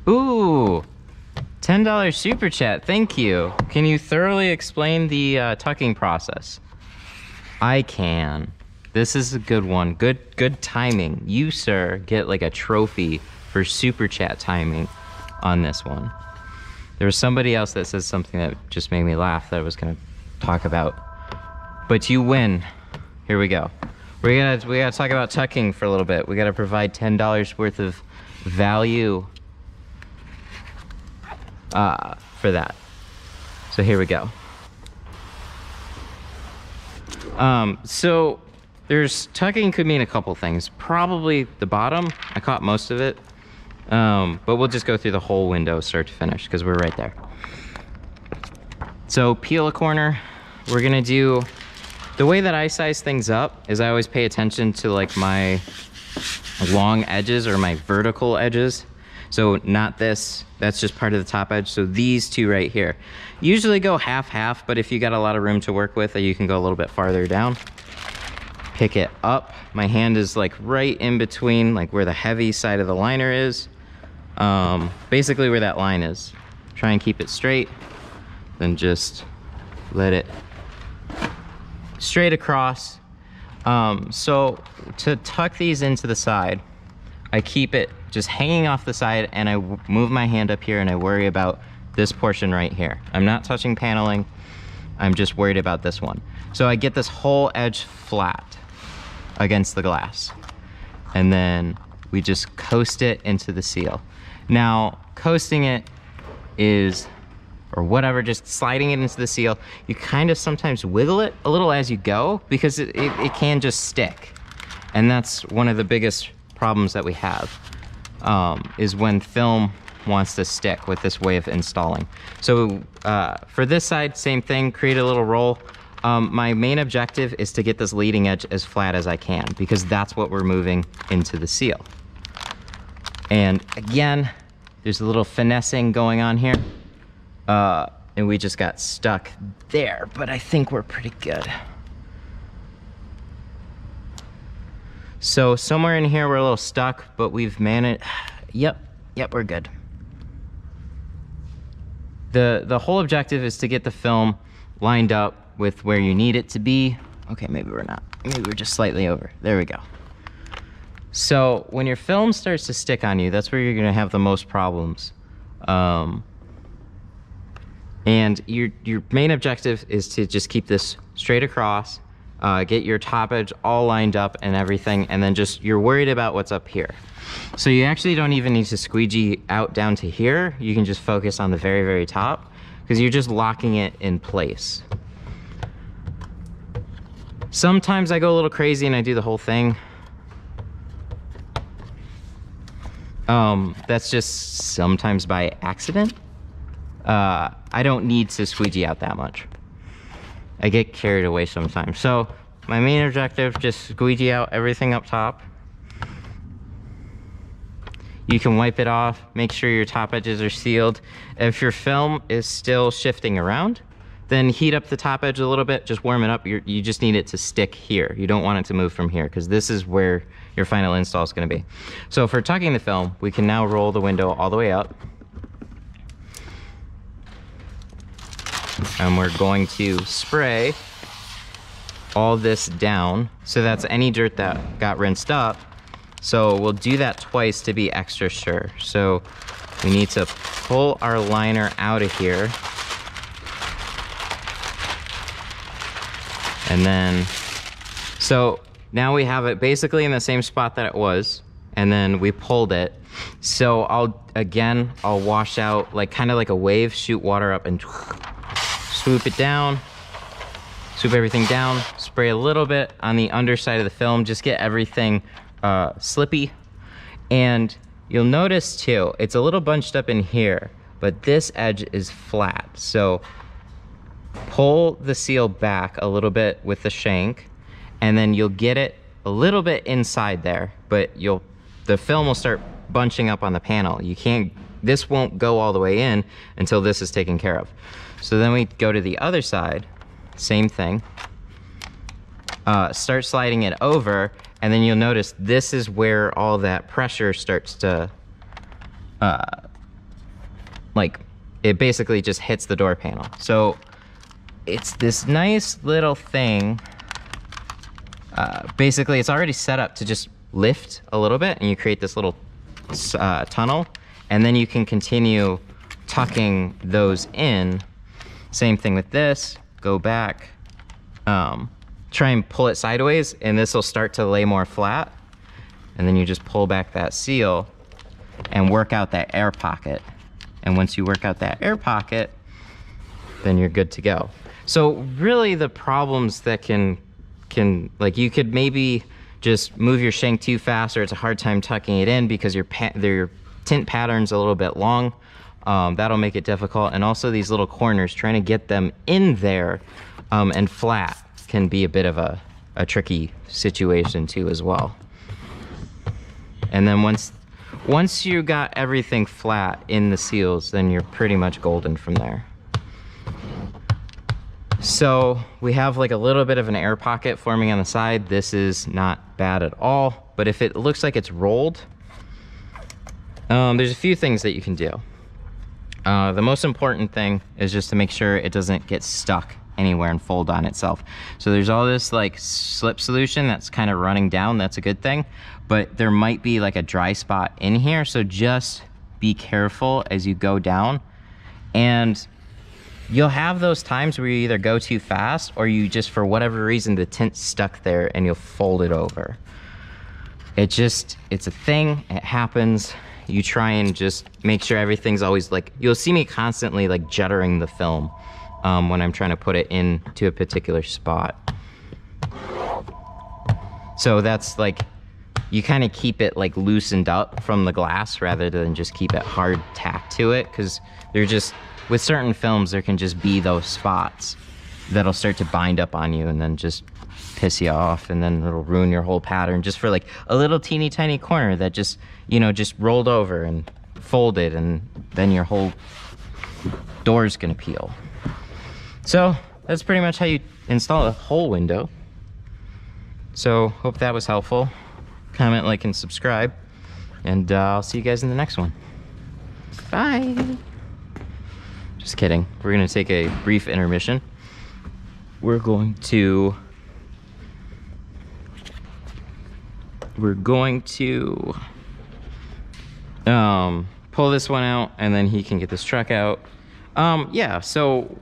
Ooh, $10 super chat, thank you. Can you thoroughly explain the tucking process? I can. This is a good one. Good timing. You, sir, get like a trophy for super chat timing on this one. There was somebody else that said something that just made me laugh that I was gonna talk about. But you win. Here we go. We gotta talk about tucking for a little bit. We gotta provide $10 worth of value for that. So here we go. So there's tucking could mean a couple things. Probably the bottom. I caught most of it. But we'll just go through the whole window start to finish because we're right there. So peel a corner. We're gonna do, the way that I size things up is I always pay attention to like my long edges or my vertical edges. So not this, that's just part of the top edge. So these two right here. Usually go half-half, but if you got a lot of room to work with, you can go a little bit farther down. Pick it up. My hand is like right in between, like where the heavy side of the liner is. Basically where that line is. Try and keep it straight. Then just let it straight across. So to tuck these into the side, I keep it just hanging off the side and I move my hand up here and I worry about this portion right here. I'm not touching paneling. I'm just worried about this one. So I get this whole edge flat against the glass. And then we just coast it into the seal. Now, coasting it is, or whatever, just sliding it into the seal. You kind of sometimes wiggle it a little as you go because it can just stick. And that's one of the biggest problems that we have, is when film wants to stick with this way of installing. So for this side, same thing, create a little roll. My main objective is to get this leading edge as flat as I can because that's what we're moving into the seal. And again, there's a little finessing going on here. And we just got stuck there, but I think we're pretty good. So somewhere in here we're a little stuck, but we've managed. Yep, we're good. The whole objective is to get the film lined up with where you need it to be. Okay, maybe we're not. Maybe we're just slightly over. There we go. So when your film starts to stick on you, that's where you're gonna have the most problems. And your main objective is to just keep this straight across, get your top edge all lined up and everything, and then just, you're worried about what's up here. So you actually don't even need to squeegee out down to here. You can just focus on the very, very top because you're just locking it in place. Sometimes I go a little crazy and I do the whole thing. That's just sometimes by accident. I don't need to squeegee out that much. I get carried away sometimes. So my main objective, just squeegee out everything up top. You can wipe it off, make sure your top edges are sealed. If your film is still shifting around, then heat up the top edge a little bit, just warm it up. You just need it to stick here. You don't want it to move from here because this is where your final install is gonna be. So for tucking the film, we can now roll the window all the way up. And we're going to spray all this down. So that's any dirt that got rinsed up. So we'll do that twice to be extra sure. So we need to pull our liner out of here. And then, so now we have it basically in the same spot that it was, and then we pulled it. So I'll wash out, like kind of like a wave, shoot water up and swoop it down, swoop everything down, spray a little bit on the underside of the film, just get everything slippy. And you'll notice too, it's a little bunched up in here, but this edge is flat. So pull the seal back a little bit with the shank, and then you'll get it a little bit inside there, but the film will start bunching up on the panel. This won't go all the way in until this is taken care of. So then we go to the other side, same thing. Start sliding it over, and then you'll notice this is where all that pressure starts to like, it basically just hits the door panel. So it's this nice little thing. Basically, it's already set up to just lift a little bit, and you create this little tunnel, and then you can continue tucking those in. Same thing with this. Go back, try and pull it sideways, and this will start to lay more flat. And then you just pull back that seal and work out that air pocket. And once you work out that air pocket, then you're good to go. So really the problems that can like, you could maybe just move your shank too fast, or it's a hard time tucking it in because your tint pattern's a little bit long. That'll make it difficult. And also these little corners, trying to get them in there and flat can be a bit of a tricky situation too as well. And then once you got everything flat in the seals, then you're pretty much golden from there. So we have like a little bit of an air pocket forming on the side. This is not bad at all, but if it looks like it's rolled, there's a few things that you can do. The most important thing is just to make sure it doesn't get stuck anywhere and fold on itself. So there's all this like slip solution that's kind of running down. That's a good thing, but there might be like a dry spot in here. So just be careful as you go down, and you'll have those times where you either go too fast or you just, for whatever reason, the tint's stuck there and you'll fold it over. It's a thing, it happens. You try and just make sure everything's always like, you'll see me constantly like juttering the film when I'm trying to put it into a particular spot. So that's like, you kind of keep it like loosened up from the glass rather than just keep it hard tacked to it, because they're just, with certain films, there can just be those spots that'll start to bind up on you and then just piss you off, and then it'll ruin your whole pattern just for like a little teeny tiny corner that just, you know, just rolled over and folded, and then your whole door's gonna peel. So that's pretty much how you install a whole window. So hope that was helpful. Comment, like, and subscribe, and I'll see you guys in the next one. Bye. Just kidding. We're gonna take a brief intermission. We're going to pull this one out, and then he can get this truck out. Yeah, so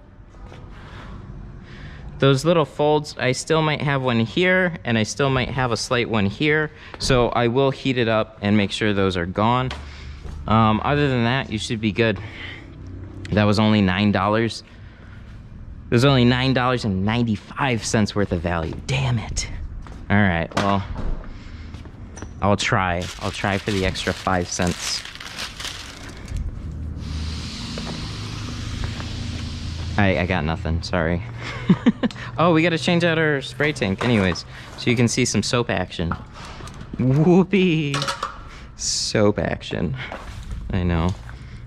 those little folds, I still might have one here, and I still might have a slight one here. So I will heat it up and make sure those are gone. Other than that, you should be good. That was only $9. There's only $9.95 worth of value. Damn it. All right, well, I'll try for the extra 5 cents. I got nothing, sorry. Oh, we gotta change out our spray tank anyways, so you can see some soap action. Whoopee. Soap action. I know,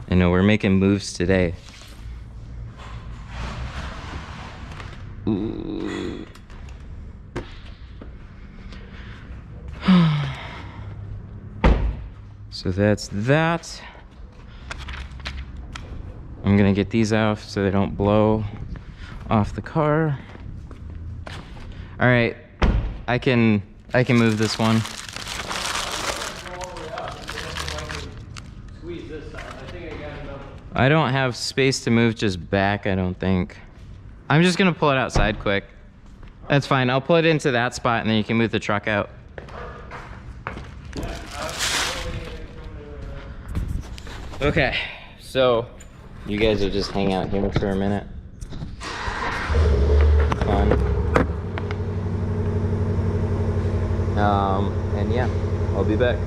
we're making moves today. Ooh. So that's that. I'm gonna get these off so they don't blow off the car. All right, I can move this one. I don't have space to move just back, I don't think. I'm just gonna pull it outside quick. That's fine, I'll pull it into that spot and then you can move the truck out. Okay, so you guys will just hang out here for a minute. Fun. And yeah, I'll be back.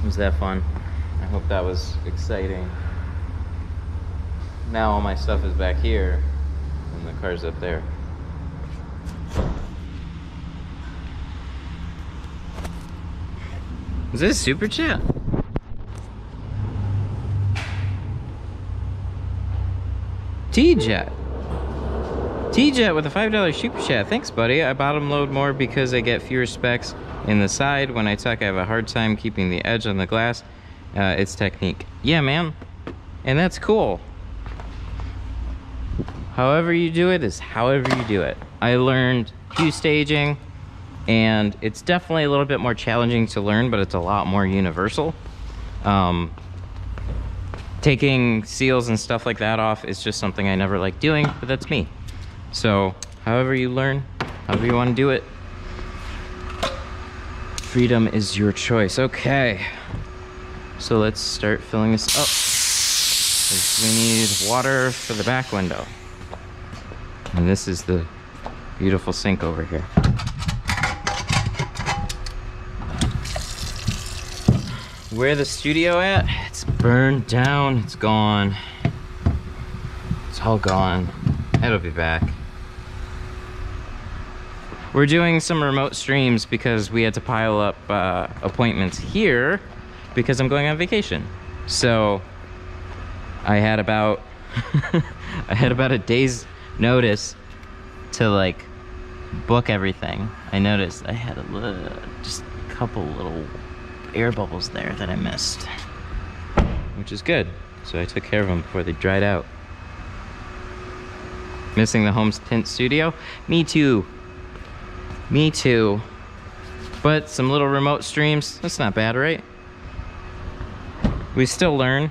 Was that fun? I hope that was exciting. Now all my stuff is back here and the car's up there. Is this super chat? T-Jet. T-Jet with a $5 super chat. Thanks, buddy. I bottom load more because I get fewer specks in the side. When I tuck, I have a hard time keeping the edge on the glass. It's technique. Yeah, man. And that's cool. However you do it is however you do it. I learned Q staging, and it's definitely a little bit more challenging to learn, but it's a lot more universal. Taking seals and stuff like that off is just something I never liked doing, but that's me. So, however you learn, however you want to do it, freedom is your choice. Okay, so let's start filling this up. We need water for the back window. And this is the beautiful sink over here. Where the studio at? It's burned down, it's gone. It's all gone. It'll be back. We're doing some remote streams because we had to pile up appointments here because I'm going on vacation. So I had about I had about a day's notice to like book everything. I noticed I had just a couple little air bubbles there that I missed, which is good. So I took care of them before they dried out. Missing the home tint studio? Me too. Me too. But some little remote streams, that's not bad, right? We still learn.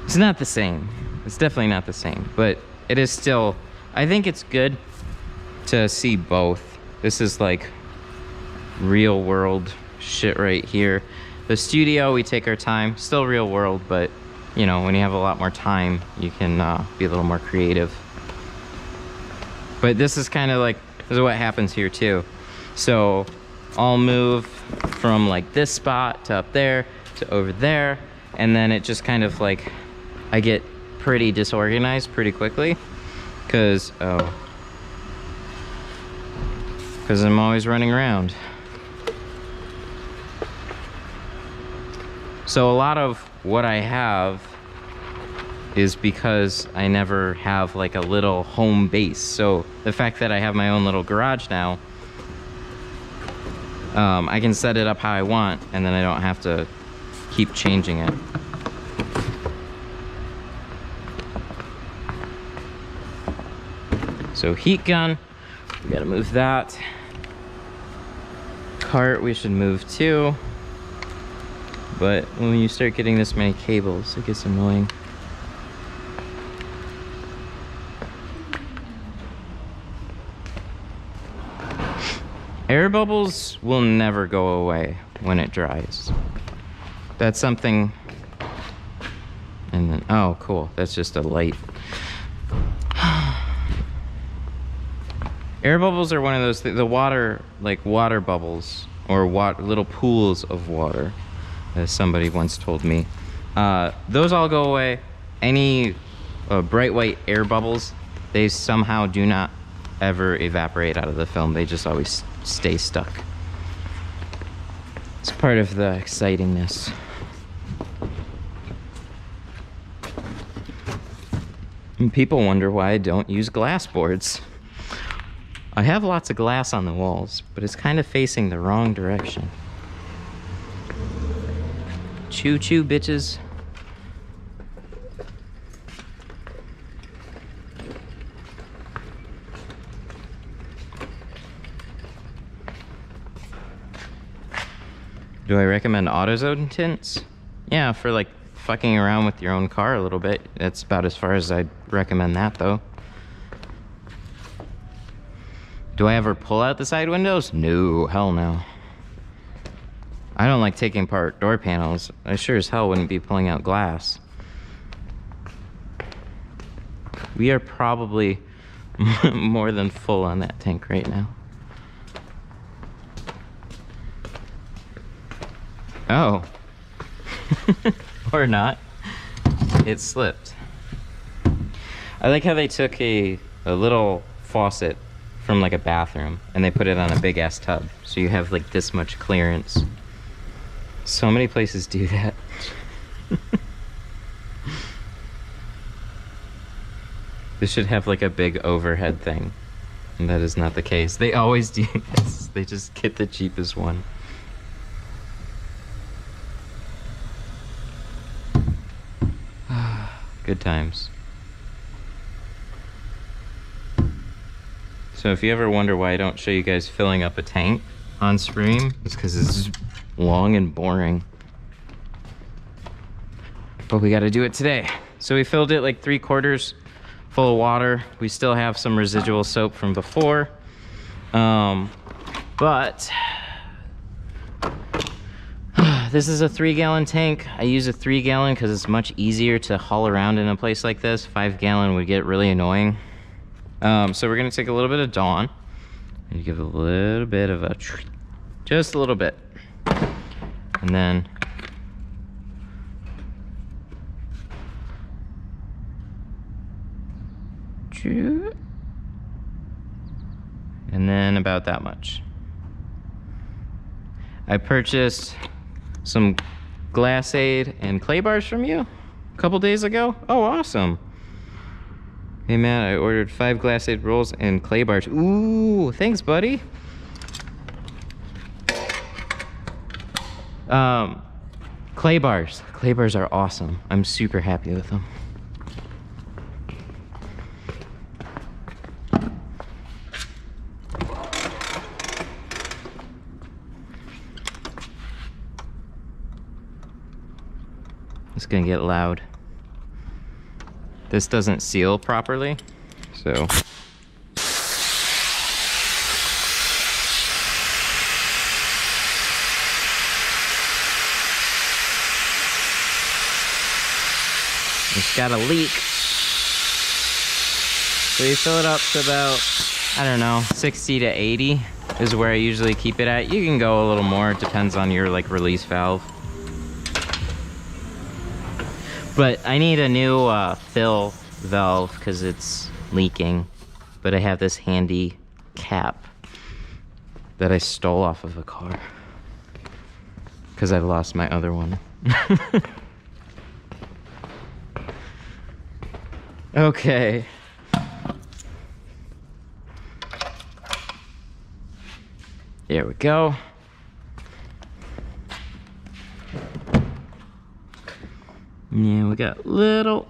It's not the same. It's definitely not the same, but it is still, I think it's good to see both. This is like real world shit right here. The studio, we take our time, still real world, but you know, when you have a lot more time, you can be a little more creative. But this is kind of like, this is what happens here too. So I'll move from like this spot to up there to over there, and then it just kind of like, I get pretty disorganized pretty quickly because I'm always running around. So a lot of what I have is because I never have like a little home base. So the fact that I have my own little garage now, I can set it up how I want, and then I don't have to keep changing it. So heat gun, we gotta move that. Cart, we should move too. But when you start getting this many cables, it gets annoying. Air bubbles will never go away when it dries. That's something, and then, oh cool, that's just a light. Air bubbles are one of those, the water, like water bubbles, or little pools of water, as somebody once told me. Those all go away. Any bright white air bubbles, they somehow do not ever evaporate out of the film. They just always stay stuck. It's part of the excitingness. And people wonder why I don't use glass boards. I have lots of glass on the walls, but it's kind of facing the wrong direction. Choo choo, bitches. Do I recommend AutoZone tints? Yeah, for like fucking around with your own car a little bit. That's about as far as I'd recommend that though. Do I ever pull out the side windows? No, hell no. I don't like taking apart door panels. I sure as hell wouldn't be pulling out glass. We are probably more than full on that tank right now. Oh. Or not. It slipped. I like how they took a little faucet from like a bathroom and they put it on a big ass tub. So you have like this much clearance. So many places do that. This should have like a big overhead thing. And that is not the case. They always do this. They just get the cheapest one. Good times. So if you ever wonder why I don't show you guys filling up a tank on stream, it's because it's long and boring. But we got to do it today. So we filled it like 3/4 full of water. We still have some residual soap from before. But this is a 3-gallon tank. I use a 3-gallon because it's much easier to haul around in a place like this. 5-gallon would get really annoying. So we're gonna take a little bit of Dawn and give it a little bit of a, just a little bit. And then about that much. I purchased some glass aid and clay bars from you a couple days ago. Oh, awesome. Hey man, I ordered 5 glass aid rolls and clay bars. Ooh, thanks buddy. Clay bars. Clay bars are awesome. I'm super happy with them. It's gonna get loud. This doesn't seal properly, so. It's got a leak. So you fill it up to about, I don't know, 60 to 80 is where I usually keep it at. You can go a little more, it depends on your like release valve. But I need a new fill valve because it's leaking. But I have this handy cap that I stole off of a car because I lost my other one. Okay. There we go. Yeah, we got little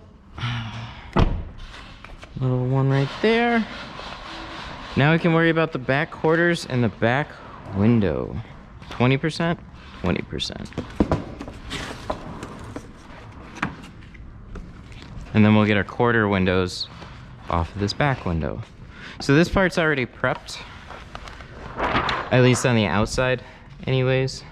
one right there. Now we can worry about the back quarters and the back window. 20%? 20%. And then we'll get our quarter windows off of this back window. So this part's already prepped, at least on the outside anyways.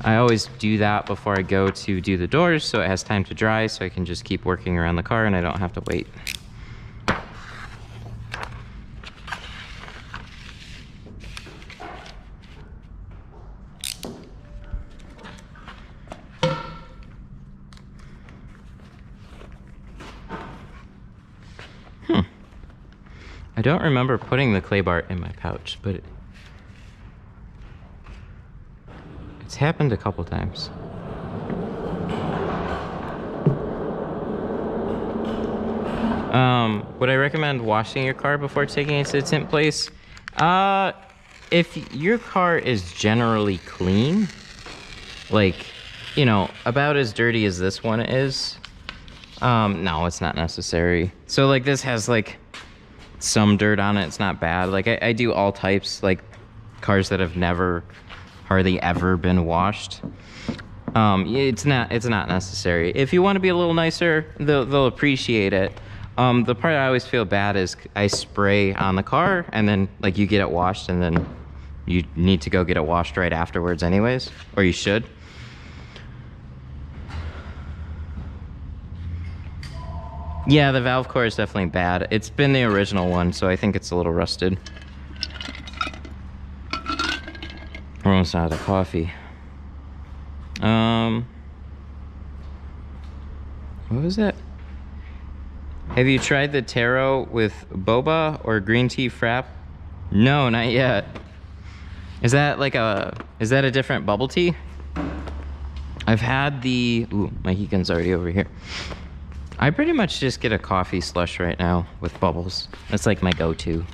I always do that before I go to do the doors so it has time to dry so I can just keep working around the car and I don't have to wait. I don't remember putting the clay bar in my pouch, but it's happened a couple times. Would I recommend washing your car before taking it to the tint place? If your car is generally clean, like, you know, about as dirty as this one is, no, it's not necessary. So like this has like some dirt on it, it's not bad. Like I do all types, like cars that have never hardly ever been washed. It's not necessary. If you want to be a little nicer, they'll appreciate it. The part I always feel bad is I spray on the car and then like you get it washed and then you need to go get it washed right afterwards anyways, or you should. Yeah, the valve core is definitely bad. It's been the original one, so I think it's a little rusted. We're almost out of coffee. What was that? Have you tried the taro with boba or green tea frap? No, not yet. Is that a different bubble tea? I've had the, ooh, my Heacon's already over here. I pretty much just get a coffee slush right now with bubbles. That's like my go-to.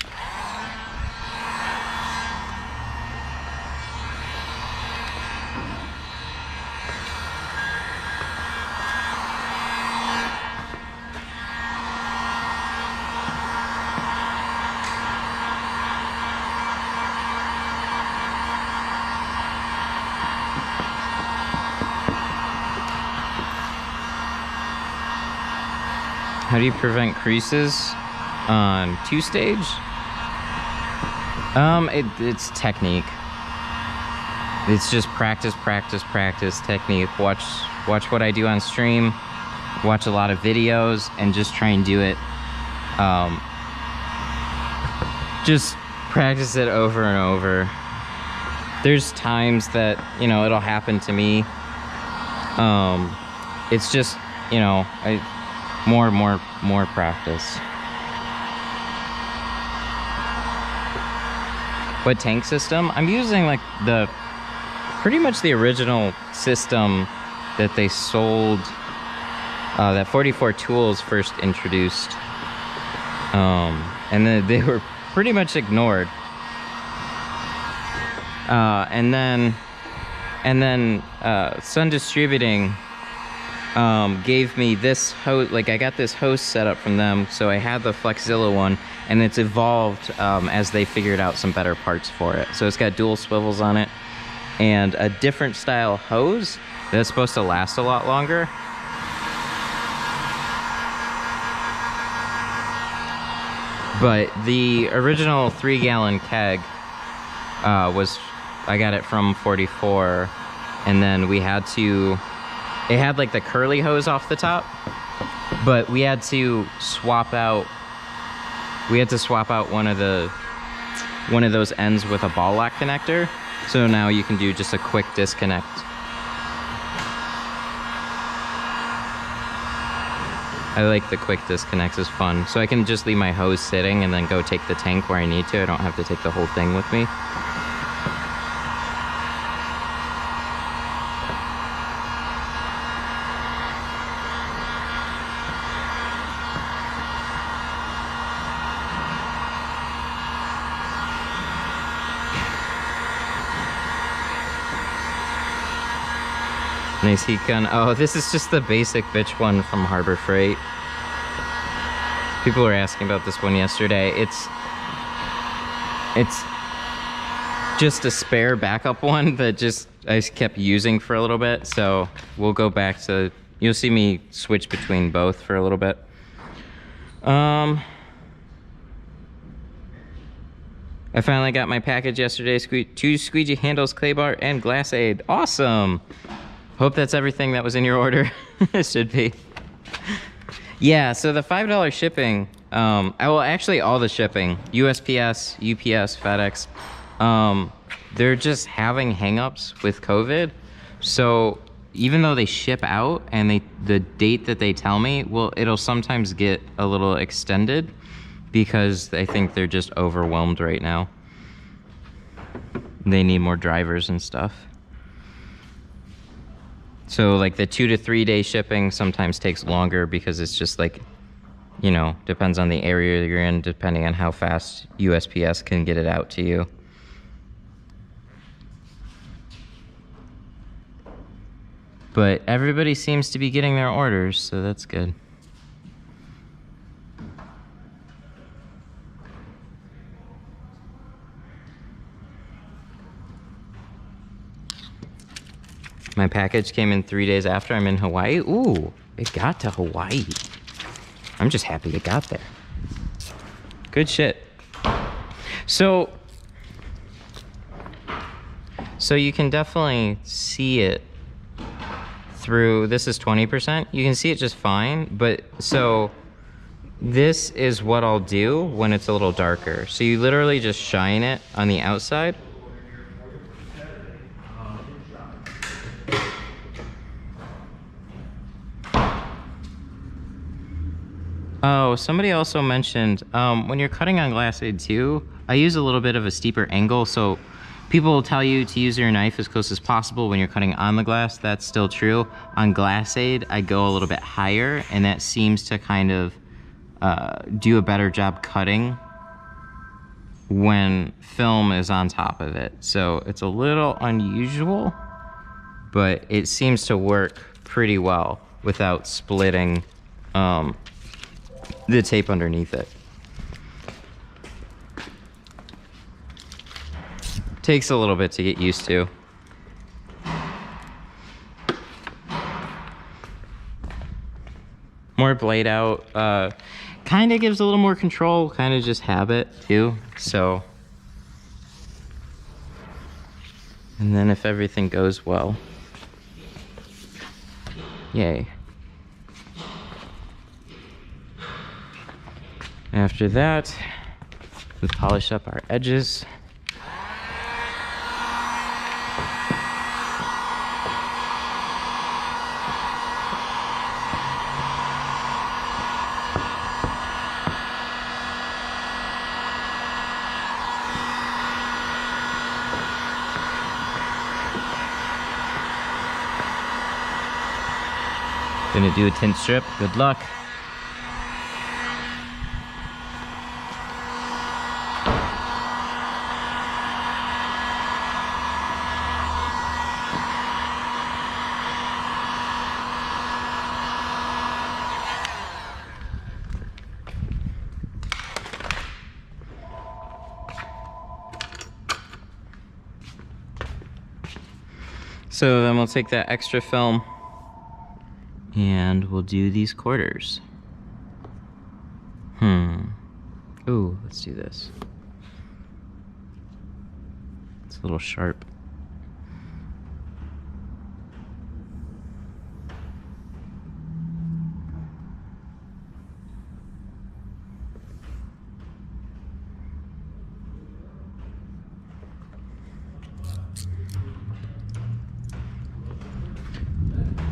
How do you prevent creases on 2-stage? It's technique. It's just practice, technique. Watch what I do on stream. Watch a lot of videos and just try and do it. Just practice it over and over. There's times that, you know, it'll happen to me. It's just, you know, more practice. What tank system? I'm using like pretty much the original system that they sold, that 44 Tools first introduced. And then they were pretty much ignored. And then Sun Distributing gave me this hose. Like, I got this hose set up from them, so I had the Flexzilla one, and it's evolved as they figured out some better parts for it. So it's got dual swivels on it and a different style hose that's supposed to last a lot longer. But the original 3-gallon keg I got it from 44, and then we had to, it had like the curly hose off the top, but we had to swap out one of those ends with a ball lock connector. So now you can do just a quick disconnect. I like the quick disconnects, it's fun. So I can just leave my hose sitting and then go take the tank where I need to. I don't have to take the whole thing with me. Nice heat gun. Oh, this is just the basic bitch one from Harbor Freight. People were asking about this one yesterday. It's just a spare backup one that I kept using for a little bit. So we'll go back to, you'll see me switch between both for a little bit. I finally got my package yesterday. 2 squeegee handles, clay bar, and glass aid. Awesome. Hope that's everything that was in your order. It should be. Yeah, so the $5 shipping, actually all the shipping, USPS, UPS, FedEx, they're just having hangups with COVID. So even though they ship out and the date that they tell me, well, it'll sometimes get a little extended because I think they're just overwhelmed right now. They need more drivers and stuff. So like the 2 to 3 day shipping sometimes takes longer because it's just like, you know, depends on the area you're in, depending on how fast USPS can get it out to you. But everybody seems to be getting their orders, so that's good. My package came in 3 days after I'm in Hawaii. Ooh, it got to Hawaii. I'm just happy it got there. Good shit. So you can definitely see it through, this is 20%. You can see it just fine, but so this is what I'll do when it's a little darker. So you literally just shine it on the outside. Oh, somebody also mentioned when you're cutting on glass aid too, I use a little bit of a steeper angle. So people will tell you to use your knife as close as possible when you're cutting on the glass. That's still true. On glass aid, I go a little bit higher, and that seems to kind of do a better job cutting when film is on top of it. So it's a little unusual, but it seems to work pretty well without splitting the tape underneath it. Takes a little bit to get used to. More blade out, kind of gives a little more control, kind of just habit too, so. And then if everything goes well, yay. After that, we polish up our edges. Gonna do a tint strip, good luck. So then we'll take that extra film and we'll do these quarters. Ooh, let's do this. It's a little sharp.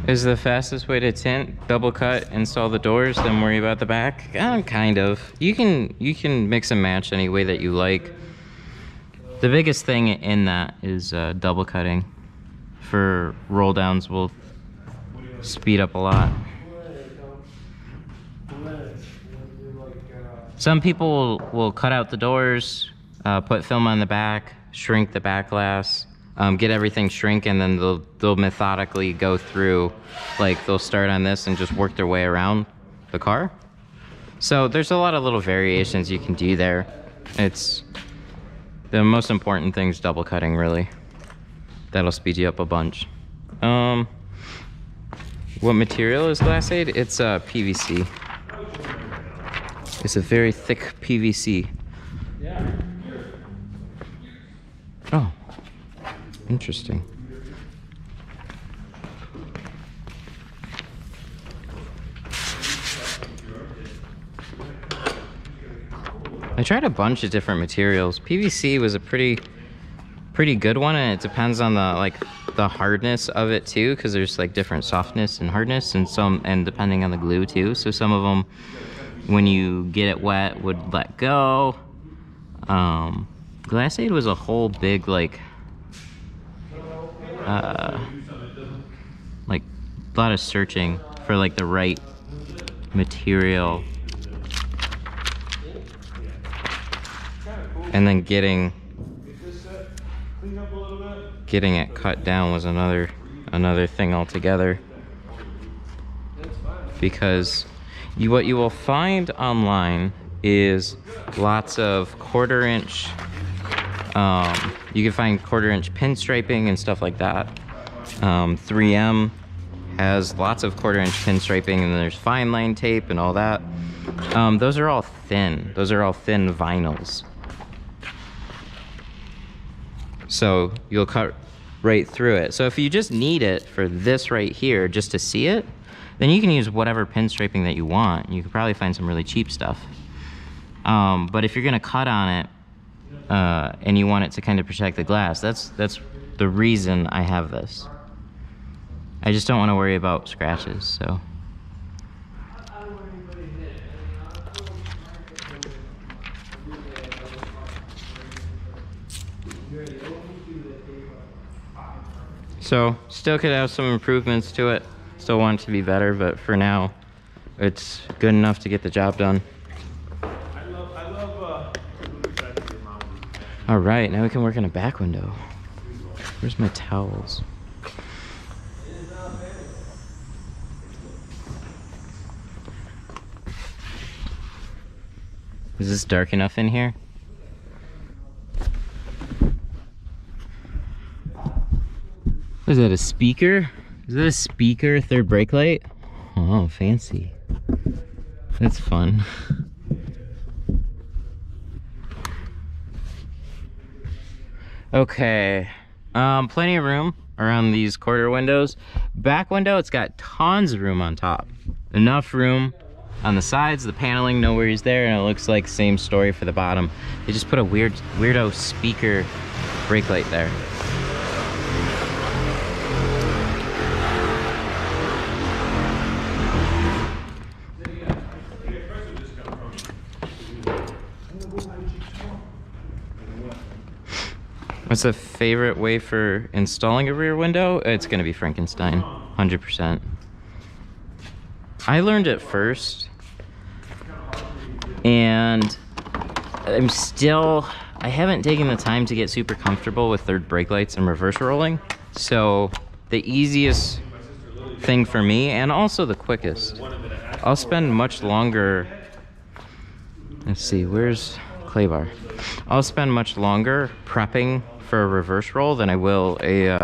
Is the fastest way to tint, double cut, install the doors, then worry about the back? Kind of. You can mix and match any way that you like. The biggest thing in that is double cutting. For roll downs will speed up a lot. Some people will cut out the doors, put film on the back, shrink the back glass. Get everything shrink, and then they'll methodically go through, like they'll start on this and just work their way around the car. So there's a lot of little variations you can do there. It's the most important thing is double cutting, really. That'll speed you up a bunch. What material is glass aid? It's PVC. It's a very thick PVC. Oh. Interesting. I tried a bunch of different materials. PVC was a pretty good one, and it depends on the hardness of it too, because there's like different softness and hardness, and depending on the glue too. So some of them, when you get it wet, would let go. Glass aid was a whole big like a lot of searching for like the right material, and then getting it cut down was another thing altogether, because what you will find online is lots of 1/4 inch. You can find 1/4 inch pin striping and stuff like that. 3M has lots of 1/4 inch pin striping, and then there's fine line tape and all that. Those are all thin. Those are all thin vinyls. So you'll cut right through it. So if you just need it for this right here, just to see it, then you can use whatever pin striping that you want. You could probably find some really cheap stuff. But if you're gonna cut on it, and you want it to kind of protect the glass, that's the reason I have this. I just don't want to worry about scratches, so. So still could have some improvements to it. Still want it to be better, but for now, it's good enough to get the job done. All right, now we can work in a back window. Where's my towels? Is this dark enough in here? Is that a speaker? Is that a speaker third brake light? Oh, fancy. That's fun. Okay, plenty of room around these quarter windows. Back window, it's got tons of room on top. Enough room on the sides, the paneling, no worries there, and it looks like same story for the bottom. They just put a weirdo speaker brake light there. What's a favorite way for installing a rear window? It's gonna be Frankenstein, 100%. I learned it first, and I haven't taken the time to get super comfortable with third brake lights and reverse rolling. So the easiest thing for me, and also the quickest, I'll spend much longer, let's see, where's clay bar? I'll spend much longer prepping for a reverse roll than I will a